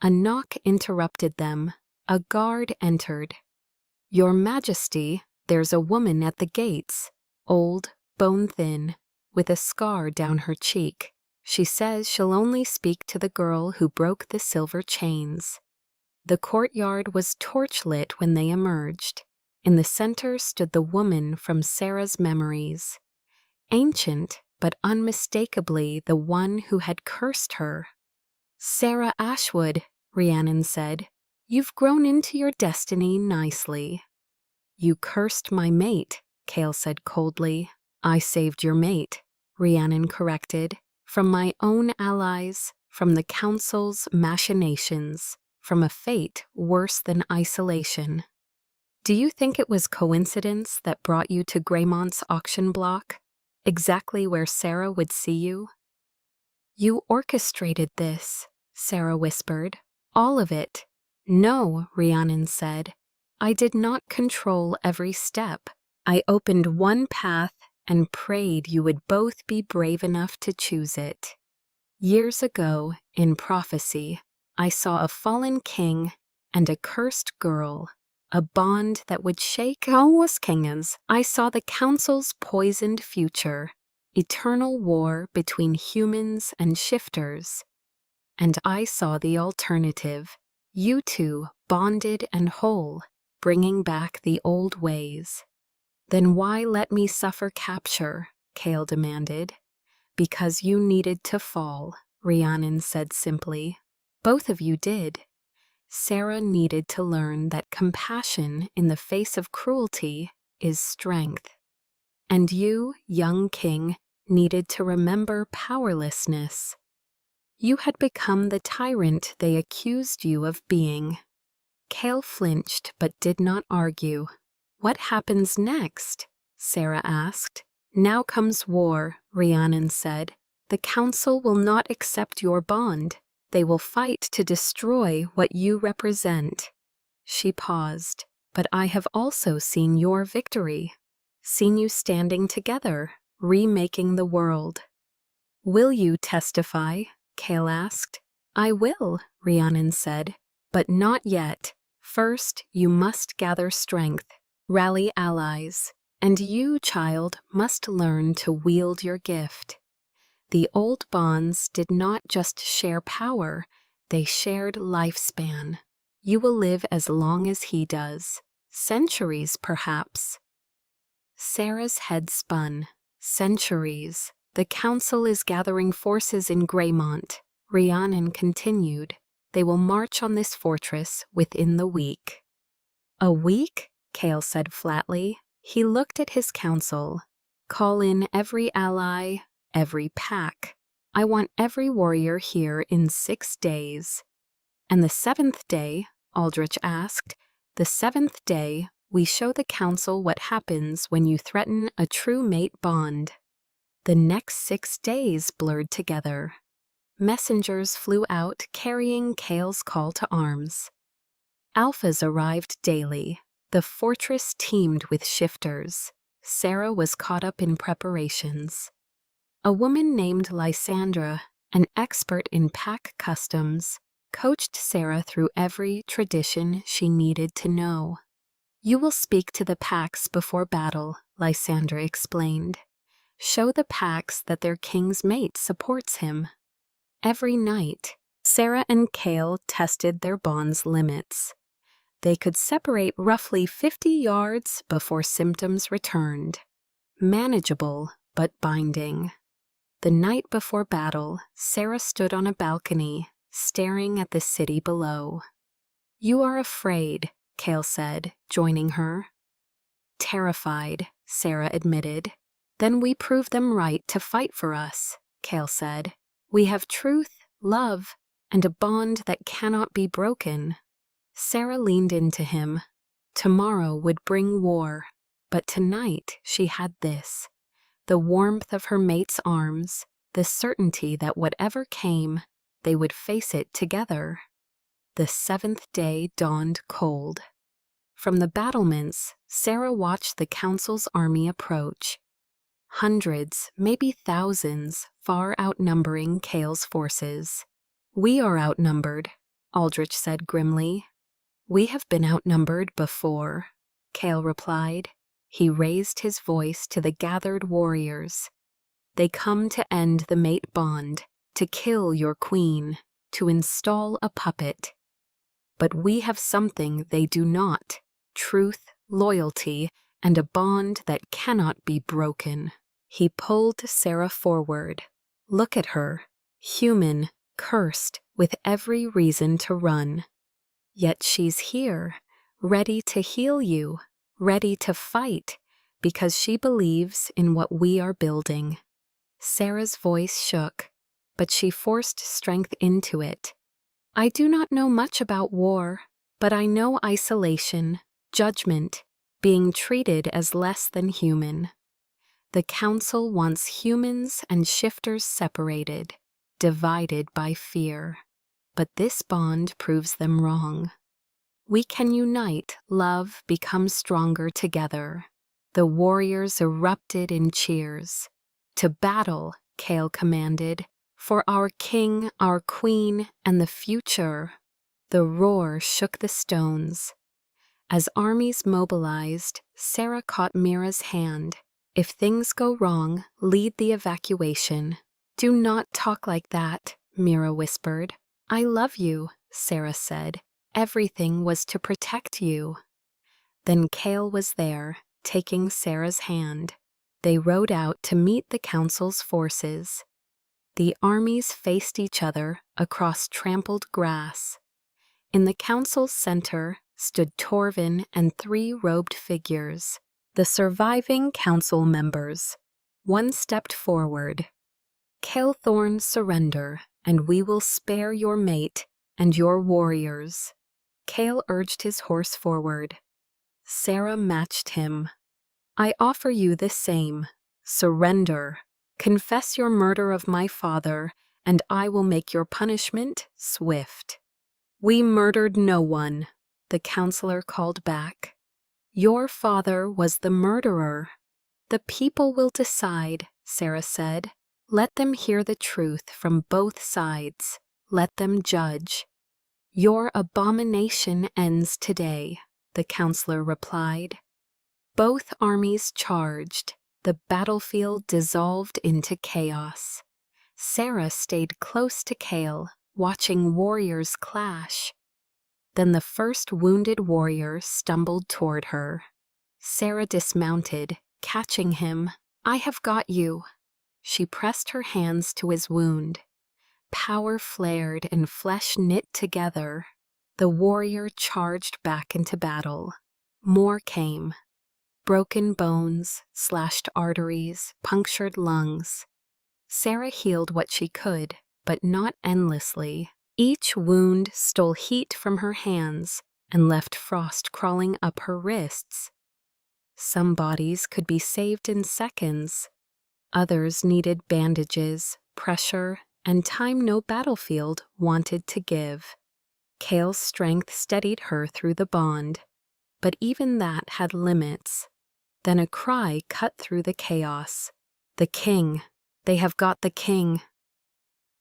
A knock interrupted them. A guard entered. Your Majesty, there's a woman at the gates, old, bone-thin, with a scar down her cheek. She says she'll only speak to the girl who broke the silver chains. The courtyard was torchlit when they emerged. In the center stood the woman from Sarah's memories. Ancient, but unmistakably the one who had cursed her. Sarah Ashwood, Rhiannon said, you've grown into your destiny nicely. You cursed my mate, Cale said coldly. I saved your mate, Rhiannon corrected, from my own allies, from the council's machinations, from a fate worse than isolation. Do you think it was coincidence that brought you to Greymont's auction block, exactly where Sarah would see you? You orchestrated this, Sarah whispered. All of it. No, Rhiannon said. I did not control every step. I opened one path and prayed you would both be brave enough to choose it. Years ago, in prophecy, I saw a fallen king and a cursed girl, a bond that would shake us kingdoms. I saw the council's poisoned future, eternal war between humans and shifters. And I saw the alternative, you two bonded and whole, bringing back the old ways. Then why let me suffer capture? Cale demanded. Because you needed to fall, Rhiannon said simply. Both of you did. Sarah needed to learn that compassion in the face of cruelty is strength. And you, young king, needed to remember powerlessness. You had become the tyrant they accused you of being. Cale flinched but did not argue. What happens next? Sarah asked. Now comes war, Rhiannon said. The council will not accept your bond. They will fight to destroy what you represent. She paused. But I have also seen your victory. Seen you standing together, remaking the world. Will you testify? Cale asked. I will, Rhiannon said. But not yet. First, you must gather strength. Rally allies. And you, child, must learn to wield your gift. The old bonds did not just share power, they shared lifespan. You will live as long as he does. Centuries, perhaps. Sarah's head spun. Centuries. The council is gathering forces in Greymont. Rhiannon continued. They will march on this fortress within the week. A week? Cale said flatly. He looked at his council. Call in every ally, every pack. I want every warrior here in 6 days. And the 7th day, Aldrich asked, the 7th day, we show the council what happens when you threaten a true mate bond. The next 6 days blurred together. Messengers flew out carrying Cale's call to arms. Alphas arrived daily. The fortress teemed with shifters. Sarah was caught up in preparations. A woman named Lysandra, an expert in pack customs, coached Sarah through every tradition she needed to know. You will speak to the packs before battle, Lysandra explained. Show the packs that their king's mate supports him. Every night, Sarah and Cale tested their bond's limits. They could separate roughly 50 yards before symptoms returned. Manageable, but binding. The night before battle, Sarah stood on a balcony, staring at the city below. "You are afraid," Cale said, joining her. "Terrified," Sarah admitted. "Then we prove them right to fight for us," Cale said. "We have truth, love, and a bond that cannot be broken." Sarah leaned into him. Tomorrow would bring war, but tonight she had this: the warmth of her mate's arms, the certainty that whatever came, they would face it together. The 7th day dawned cold. From the battlements, Sarah watched the council's army approach. Hundreds, maybe thousands, far outnumbering Cale's forces. "We are outnumbered," Aldrich said grimly. "We have been outnumbered before," Cale replied. He raised his voice to the gathered warriors. "They come to end the mate bond, to kill your queen, to install a puppet. But we have something they do not: truth, loyalty, and a bond that cannot be broken." He pulled Sarah forward. "Look at her, human, cursed, with every reason to run. Yet she's here, ready to heal you, ready to fight, because she believes in what we are building." Sarah's voice shook, but she forced strength into it. "I do not know much about war, but I know isolation, judgment, being treated as less than human. The council wants humans and shifters separated, divided by fear. But this bond proves them wrong. We can unite, love, become stronger together." The warriors erupted in cheers. "To battle," Cale commanded, "for our king, our queen, and the future." The roar shook the stones. As armies mobilized, Sarah caught Mira's hand. "If things go wrong, lead the evacuation." "Do not talk like that," Mira whispered. "I love you," Sarah said. "Everything was to protect you." Then Cale was there, taking Sarah's hand. They rode out to meet the council's forces. The armies faced each other across trampled grass. In the council's center stood Torvin and 3 robed figures, the surviving council members. One stepped forward. "Calethorn, surrender, and we will spare your mate and your warriors." Cale urged his horse forward. Sarah matched him. "I offer you the same. Surrender. Confess your murder of my father, and I will make your punishment swift." "We murdered no one," the counselor called back. "Your father was the murderer." "The people will decide," Sarah said. "Let them hear the truth from both sides. Let them judge." "Your abomination ends today," the counselor replied. Both armies charged. The battlefield dissolved into chaos. Sarah stayed close to Cale, watching warriors clash. Then the first wounded warrior stumbled toward her. Sarah dismounted, catching him. "I have got you." She pressed her hands to his wound. Power flared and flesh knit together. The warrior charged back into battle. More came. Broken bones, slashed arteries, punctured lungs. Sarah healed what she could, but not endlessly. Each wound stole heat from her hands and left frost crawling up her wrists. Some bodies could be saved in seconds. Others needed bandages, pressure, and time no battlefield wanted to give. Cale's strength steadied her through the bond, but even that had limits. Then a cry cut through the chaos. "The king! They have got the king!"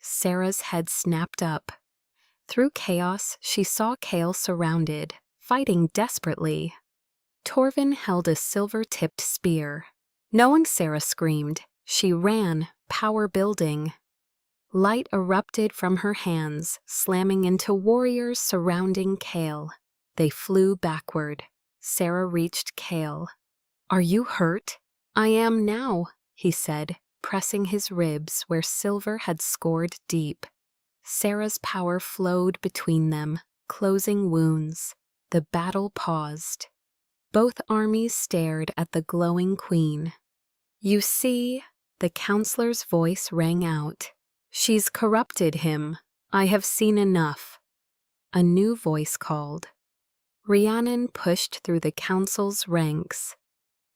Sarah's head snapped up. Through chaos, she saw Cale surrounded, fighting desperately. Torvin held a silver-tipped spear. Knowing Sarah screamed, she ran, power building. Light erupted from her hands, slamming into warriors surrounding Cale. They flew backward. Sarah reached Cale. "Are you hurt?" "I am now," he said, pressing his ribs where silver had scored deep. Sarah's power flowed between them, closing wounds. The battle paused. Both armies stared at the glowing queen. "You see," the counselor's voice rang out, "she's corrupted him. I have seen enough." A new voice called. Rhiannon pushed through the council's ranks.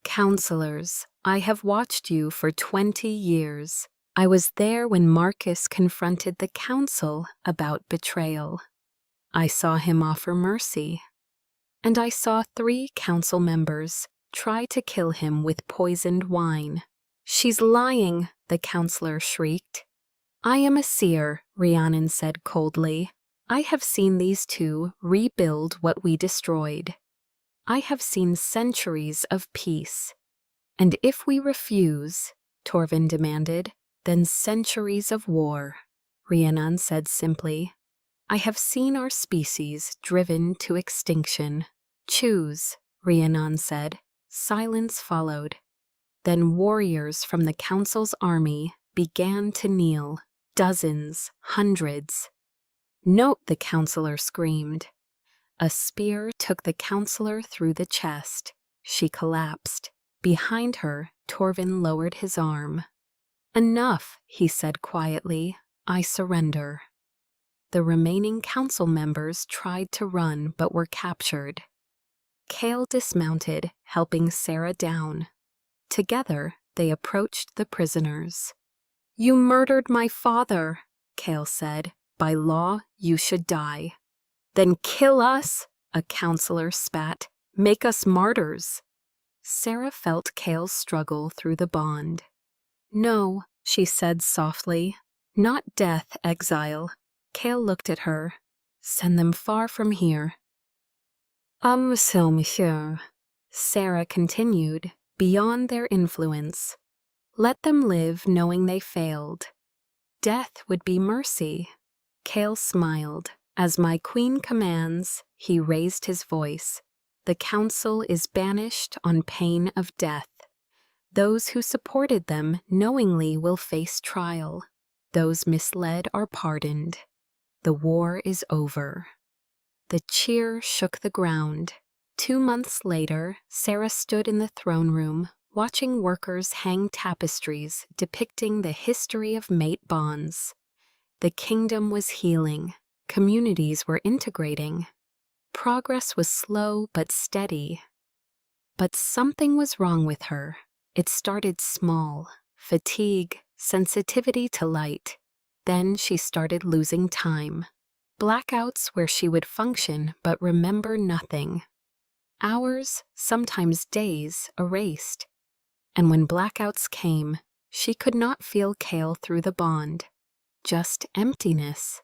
"Counselors, I have watched you for 20 years. I was there when Marcus confronted the council about betrayal. I saw him offer mercy. And I saw 3 council members try to kill him with poisoned wine." "She's lying," the counselor shrieked. "I am a seer," Rhiannon said coldly. "I have seen these 2 rebuild what we destroyed. I have seen centuries of peace. And if we refuse," Torvin demanded, "then centuries of war," Rhiannon said simply. "I have seen our species driven to extinction." "Choose," Rhiannon said. Silence followed. Then warriors from the council's army began to kneel. Dozens, hundreds. "Note," the counselor screamed. A spear took the counselor through the chest. She collapsed. Behind her, Torvin lowered his arm. "Enough," he said quietly. "I surrender." The remaining council members tried to run but were captured. Cale dismounted, helping Sarah down. Together, they approached the prisoners. "You murdered my father," Cale said. "By law, you should die." "Then kill us," a counselor spat. "Make us martyrs." Sarah felt Cale's struggle through the bond. "No," she said softly. "Not death, exile." Cale looked at her. "Send them far from here." Monsieur," Sarah continued, beyond their influence. "Let them live knowing they failed. Death would be mercy." Cale smiled. "As my queen commands," he raised his voice. "The council is banished on pain of death. Those who supported them knowingly will face trial. Those misled are pardoned. The war is over." The cheer shook the ground. 2 months later, Sarah stood in the throne room, watching workers hang tapestries depicting the history of mate bonds. The kingdom was healing. Communities were integrating. Progress was slow but steady. But something was wrong with her. It started small: fatigue, sensitivity to light. Then she started losing time. Blackouts where she would function but remember nothing. Hours, sometimes days, erased. And when blackouts came, she could not feel Cale through the bond. Just emptiness.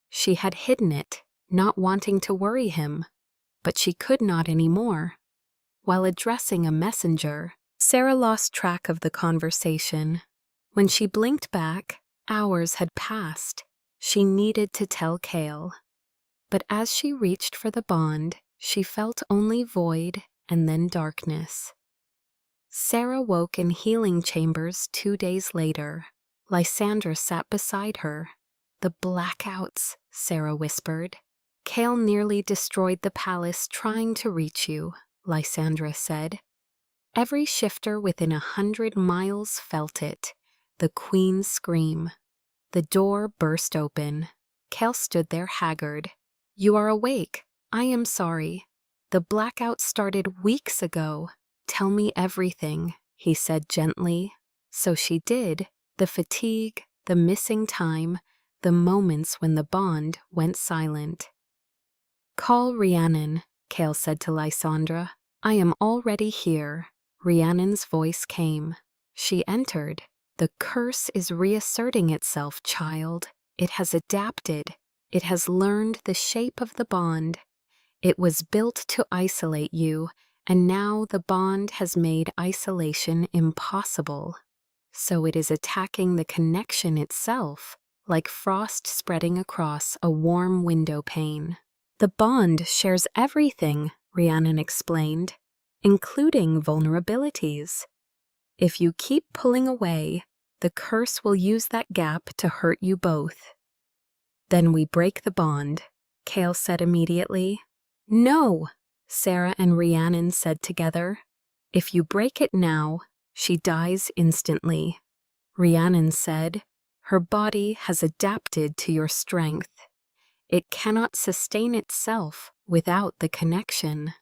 She had hidden it, not wanting to worry him, but she could not anymore. While addressing a messenger, Sarah lost track of the conversation. When she blinked back, hours had passed. She needed to tell Cale. But as she reached for the bond, she felt only void and then darkness. Sarah woke in healing chambers 2 days later. Lysandra sat beside her. "The blackouts," Sarah whispered. "Cale nearly destroyed the palace trying to reach you," Lysandra said. Every shifter within 100 miles felt it. The queen's scream. The door burst open. Cale stood there haggard. "You are awake. I am sorry. The blackout started weeks ago. Tell me everything," he said gently. So she did. The fatigue, the missing time, the moments when the bond went silent. "Call Rhiannon," Cale said to Lysandra. "I am already here." Rhiannon's voice came. She entered. "The curse is reasserting itself, child. It has adapted. It has learned the shape of the bond. It was built to isolate you, and now the bond has made isolation impossible. So it is attacking the connection itself, like frost spreading across a warm window pane. The bond shares everything, Rhiannon explained, including vulnerabilities. If you keep pulling away, the curse will use that gap to hurt you both. Then we break the bond, Cale said immediately. No, Sarah and Rhiannon said together. If you break it now, she dies instantly. Rhiannon said, her body has adapted to your strength. It cannot sustain itself without the connection.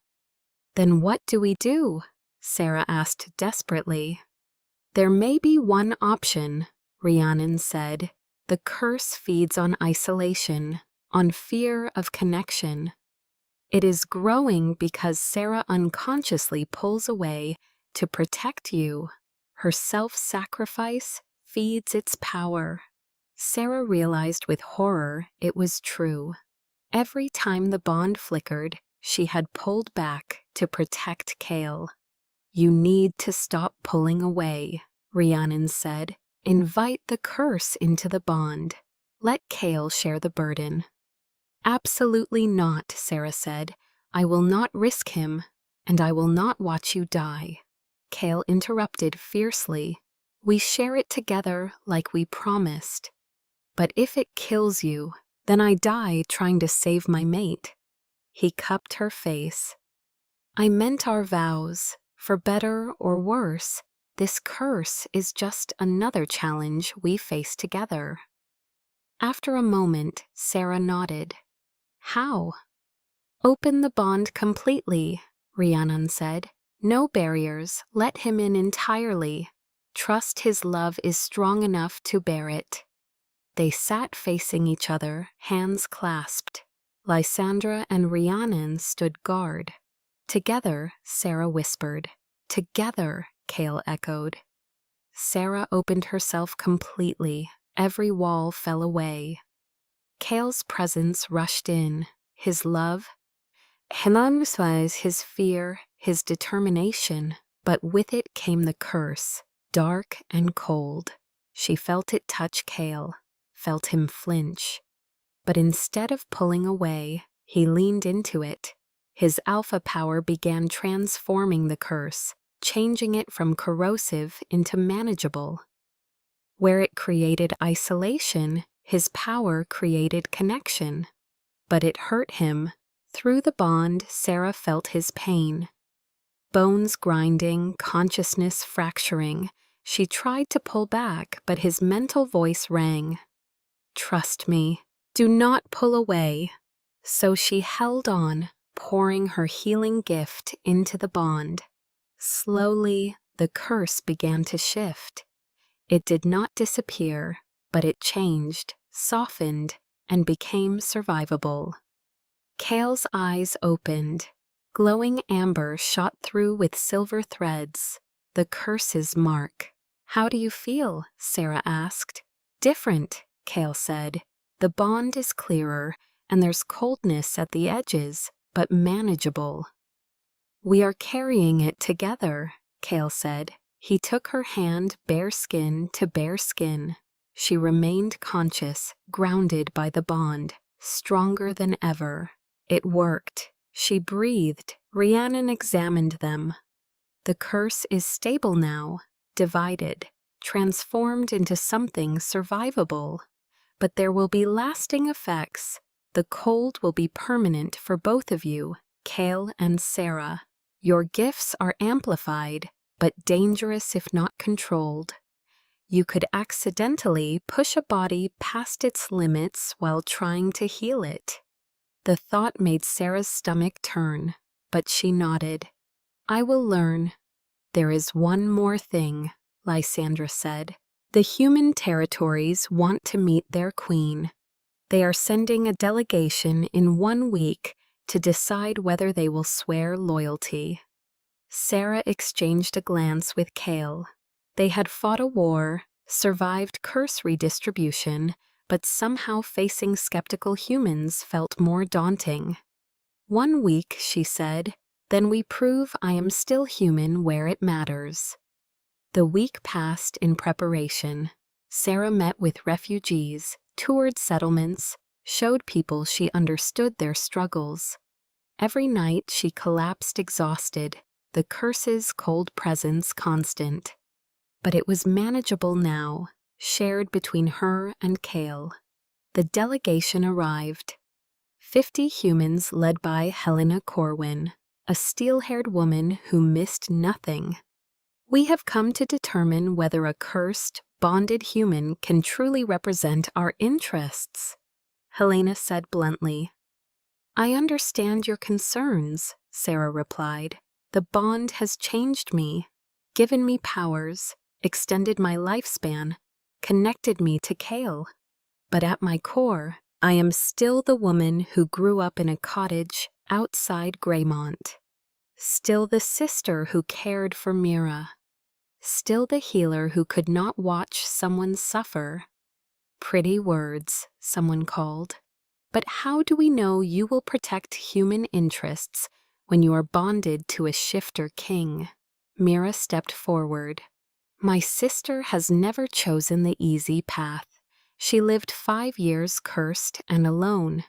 Then what do we do? Sarah asked desperately. There may be one option, Rhiannon said. The curse feeds on isolation, on fear of connection. It is growing because Sarah unconsciously pulls away to protect you. Her self-sacrifice feeds its power. Sarah realized with horror it was true. Every time the bond flickered, she had pulled back to protect Cale. You need to stop pulling away, Rhiannon said. Invite the curse into the bond. Let Cale share the burden. Absolutely not, Sarah said. I will not risk him, and I will not watch you die. Cale interrupted fiercely. We share it together like we promised. But if it kills you, then I die trying to save my mate. He cupped her face. I meant our vows. For better or worse, this curse is just another challenge we face together. After a moment, Sarah nodded. How? Open the bond completely, Rhiannon said. No barriers, let him in entirely. Trust his love is strong enough to bear it. They sat facing each other, hands clasped. Lysandra and Rhiannon stood guard. Together, Sarah whispered. Together, Cale echoed. Sarah opened herself completely. Every wall fell away. Cale's presence rushed in. His love, his fear, his determination. But with it came the curse, dark and cold. She felt it touch Cale, felt him flinch. But instead of pulling away, he leaned into it. His alpha power began transforming the curse, changing it from corrosive into manageable. Where it created isolation, his power created connection. But it hurt him. Through the bond, Sarah felt his pain. Bones grinding, consciousness fracturing. She tried to pull back, but his mental voice rang. Trust me. Do not pull away. So she held on, pouring her healing gift into the bond. Slowly, the curse began to shift. It did not disappear, but it changed, softened, and became survivable. Cale's eyes opened. Glowing amber shot through with silver threads. The curse's mark. How do you feel? Sarah asked. Different, Cale said. The bond is clearer, and there's coldness at the edges, but manageable. We are carrying it together, Cale said. He took her hand bare skin to bare skin. She remained conscious, grounded by the bond, stronger than ever. It worked. She breathed. Rhiannon examined them. The curse is stable now, divided, transformed into something survivable. But there will be lasting effects. The cold will be permanent for both of you, Cale and Sarah. Your gifts are amplified, but dangerous if not controlled. You could accidentally push a body past its limits while trying to heal it. The thought made Sarah's stomach turn, but she nodded. I will learn. There is one more thing, Lysandra said. The human territories want to meet their queen. They are sending a delegation in 1 week to decide whether they will swear loyalty. Sarah exchanged a glance with Cale. They had fought a war, survived curse redistribution, but somehow facing skeptical humans felt more daunting. 1 week, she said, then we prove I am still human where it matters. The week passed in preparation. Sarah met with refugees, toured settlements, showed people she understood their struggles. Every night she collapsed exhausted, the curse's cold presence constant. But it was manageable now, shared between her and Cale. The delegation arrived. 50 humans led by Helena Corwin, a steel-haired woman who missed nothing. We have come to determine whether a cursed, bonded human can truly represent our interests, Helena said bluntly. I understand your concerns, Sarah replied. The bond has changed me, given me powers, extended my lifespan, connected me to Cale. But at my core, I am still the woman who grew up in a cottage outside Greymont. Still the sister who cared for Mira. Still the healer who could not watch someone suffer. Pretty words, someone called. But how do we know you will protect human interests when you are bonded to a shifter king? Mira stepped forward. My sister has never chosen the easy path. She lived 5 years cursed and alone.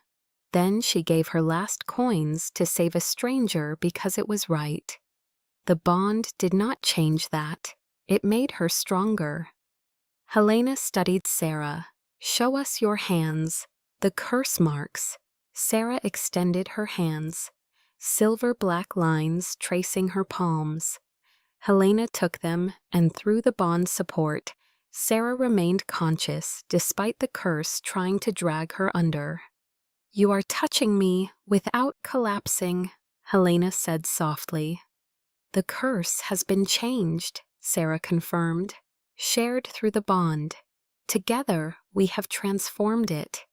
Then she gave her last coins to save a stranger because it was right. The bond did not change that. It made her stronger. Helena studied Sarah. Show us your hands. The curse marks. Sarah extended her hands. Silver black lines tracing her palms. Helena took them, and through the bond support, Sarah remained conscious despite the curse trying to drag her under. You are touching me without collapsing, Helena said softly. The curse has been changed, Sarah confirmed, shared through the bond. Together, we have transformed it.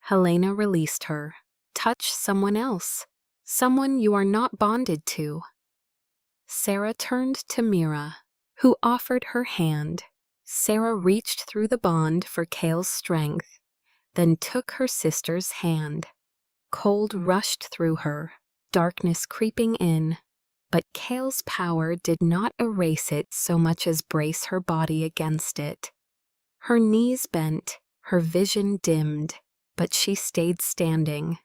Helena released her. Touch someone else, someone you are not bonded to. Sarah turned to Mira, who offered her hand. Sarah reached through the bond for Cale's strength, then took her sister's hand. Cold rushed through her, darkness creeping in, but Cale's power did not erase it so much as brace her body against it. Her knees bent, her vision dimmed, but she stayed standing.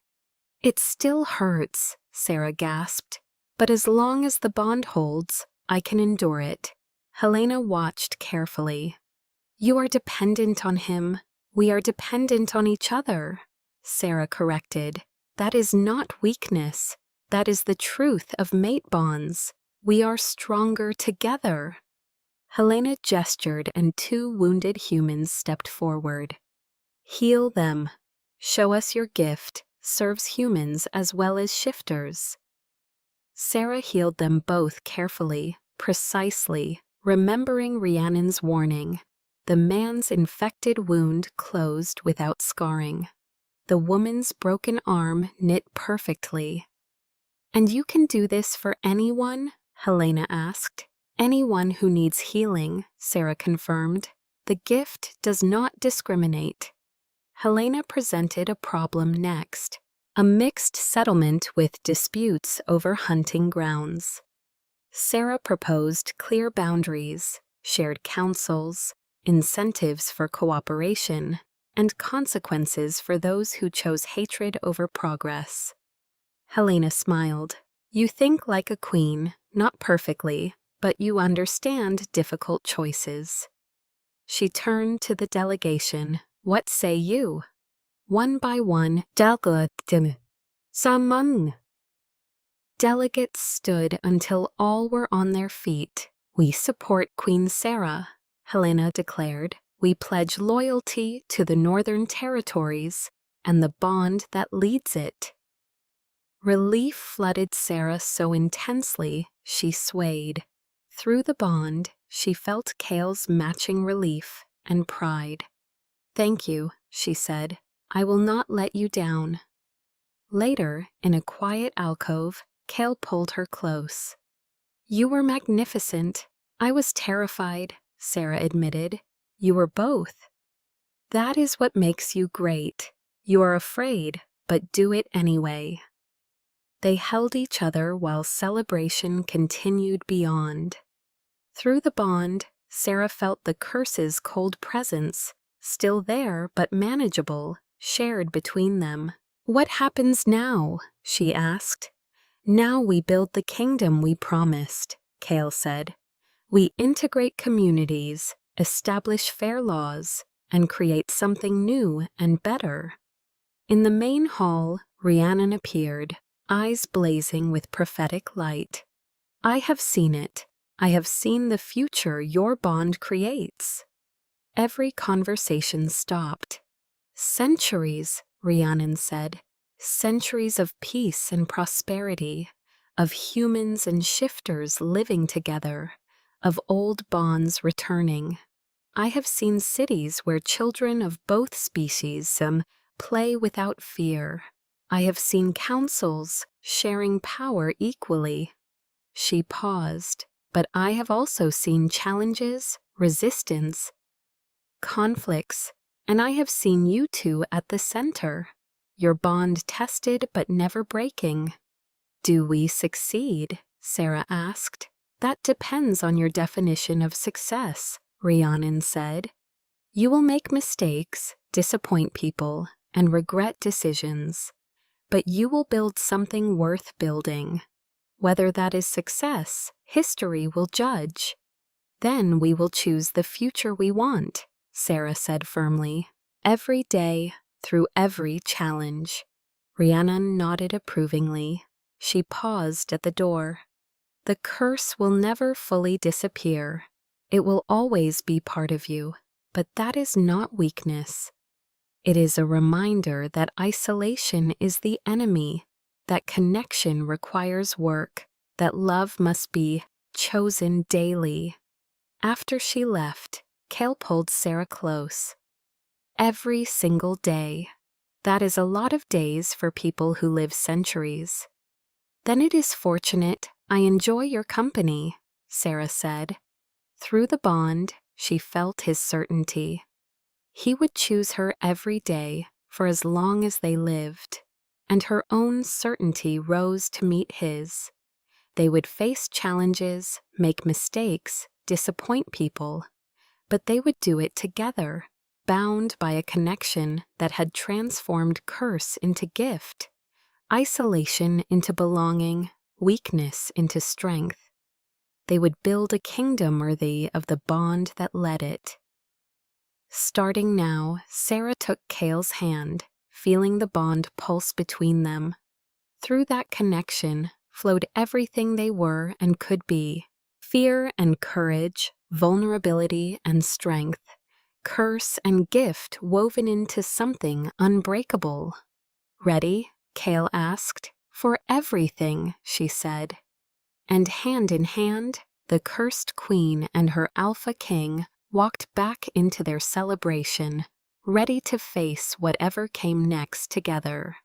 It still hurts, Sarah gasped, but as long as the bond holds, I can endure it. Helena watched carefully. You are dependent on him. We are dependent on each other, Sarah corrected. That is not weakness. That is the truth of mate bonds. We are stronger together. Helena gestured and 2 wounded humans stepped forward. Heal them. Show us your gift. Serves humans as well as shifters. Sarah healed them both carefully, precisely, remembering Rhiannon's warning. The man's infected wound closed without scarring. The woman's broken arm knit perfectly. And you can do this for anyone? Helena asked. Anyone who needs healing, Sarah confirmed. The gift does not discriminate. Helena presented a problem next. A mixed settlement with disputes over hunting grounds. Sarah proposed clear boundaries, shared councils, incentives for cooperation, and consequences for those who chose hatred over progress. Helena smiled. You think like a queen, not perfectly, but you understand difficult choices. She turned to the delegation. What say you? One by one, delegates stood until all were on their feet. We support Queen Sarah, Helena declared. We pledge loyalty to the Northern Territories and the bond that leads it. Relief flooded Sarah so intensely she swayed. Through the bond, she felt Cale's matching relief and pride. Thank you, she said. I will not let you down. Later, in a quiet alcove, Cale pulled her close. You were magnificent. I was terrified, Sarah admitted. You were both. That is what makes you great. You are afraid, but do it anyway. They held each other while celebration continued beyond. Through the bond, Sarah felt the curse's cold presence, still there but manageable, shared between them. "What happens now?" she asked. "Now we build the kingdom we promised," Kale said. "We integrate communities, establish fair laws, and create something new and better." In the main hall, Rhiannon appeared, eyes blazing with prophetic light. "I have seen it. I have seen the future your bond creates." Every conversation stopped. "Centuries," Rhiannon said. "Centuries of peace and prosperity, of humans and shifters living together, of old bonds returning. I have seen cities where children of both species play without fear. I have seen councils sharing power equally." She paused. "But I have also seen challenges, resistance, conflicts, and I have seen you two at the center, your bond tested but never breaking." "Do we succeed?" Sarah asked. "That depends on your definition of success," Rhiannon said. "You will make mistakes, disappoint people, and regret decisions, but you will build something worth building. Whether that is success, history will judge. Then we will choose the future we want," Sarah said firmly. "Every day, through every challenge." Rhiannon nodded approvingly. She paused at the door. "The curse will never fully disappear. It will always be part of you, but that is not weakness. It is a reminder that isolation is the enemy, that connection requires work, that love must be chosen daily." After she left, Kale pulled Sarah close. "Every single day. That is a lot of days for people who live centuries." "Then it is fortunate I enjoy your company," Sarah said. Through the bond, she felt his certainty. He would choose her every day for as long as they lived, and her own certainty rose to meet his. They would face challenges, make mistakes, disappoint people, but they would do it together, bound by a connection that had transformed curse into gift, isolation into belonging, weakness into strength. They would build a kingdom worthy of the bond that led it. Starting now, Sarah took Kale's hand, feeling the bond pulse between them. Through that connection flowed everything they were and could be: fear and courage, vulnerability and strength, curse and gift woven into something unbreakable. "Ready?" Kale asked. "For everything," she said. And hand in hand, the cursed queen and her alpha king walked back into their celebration, ready to face whatever came next together.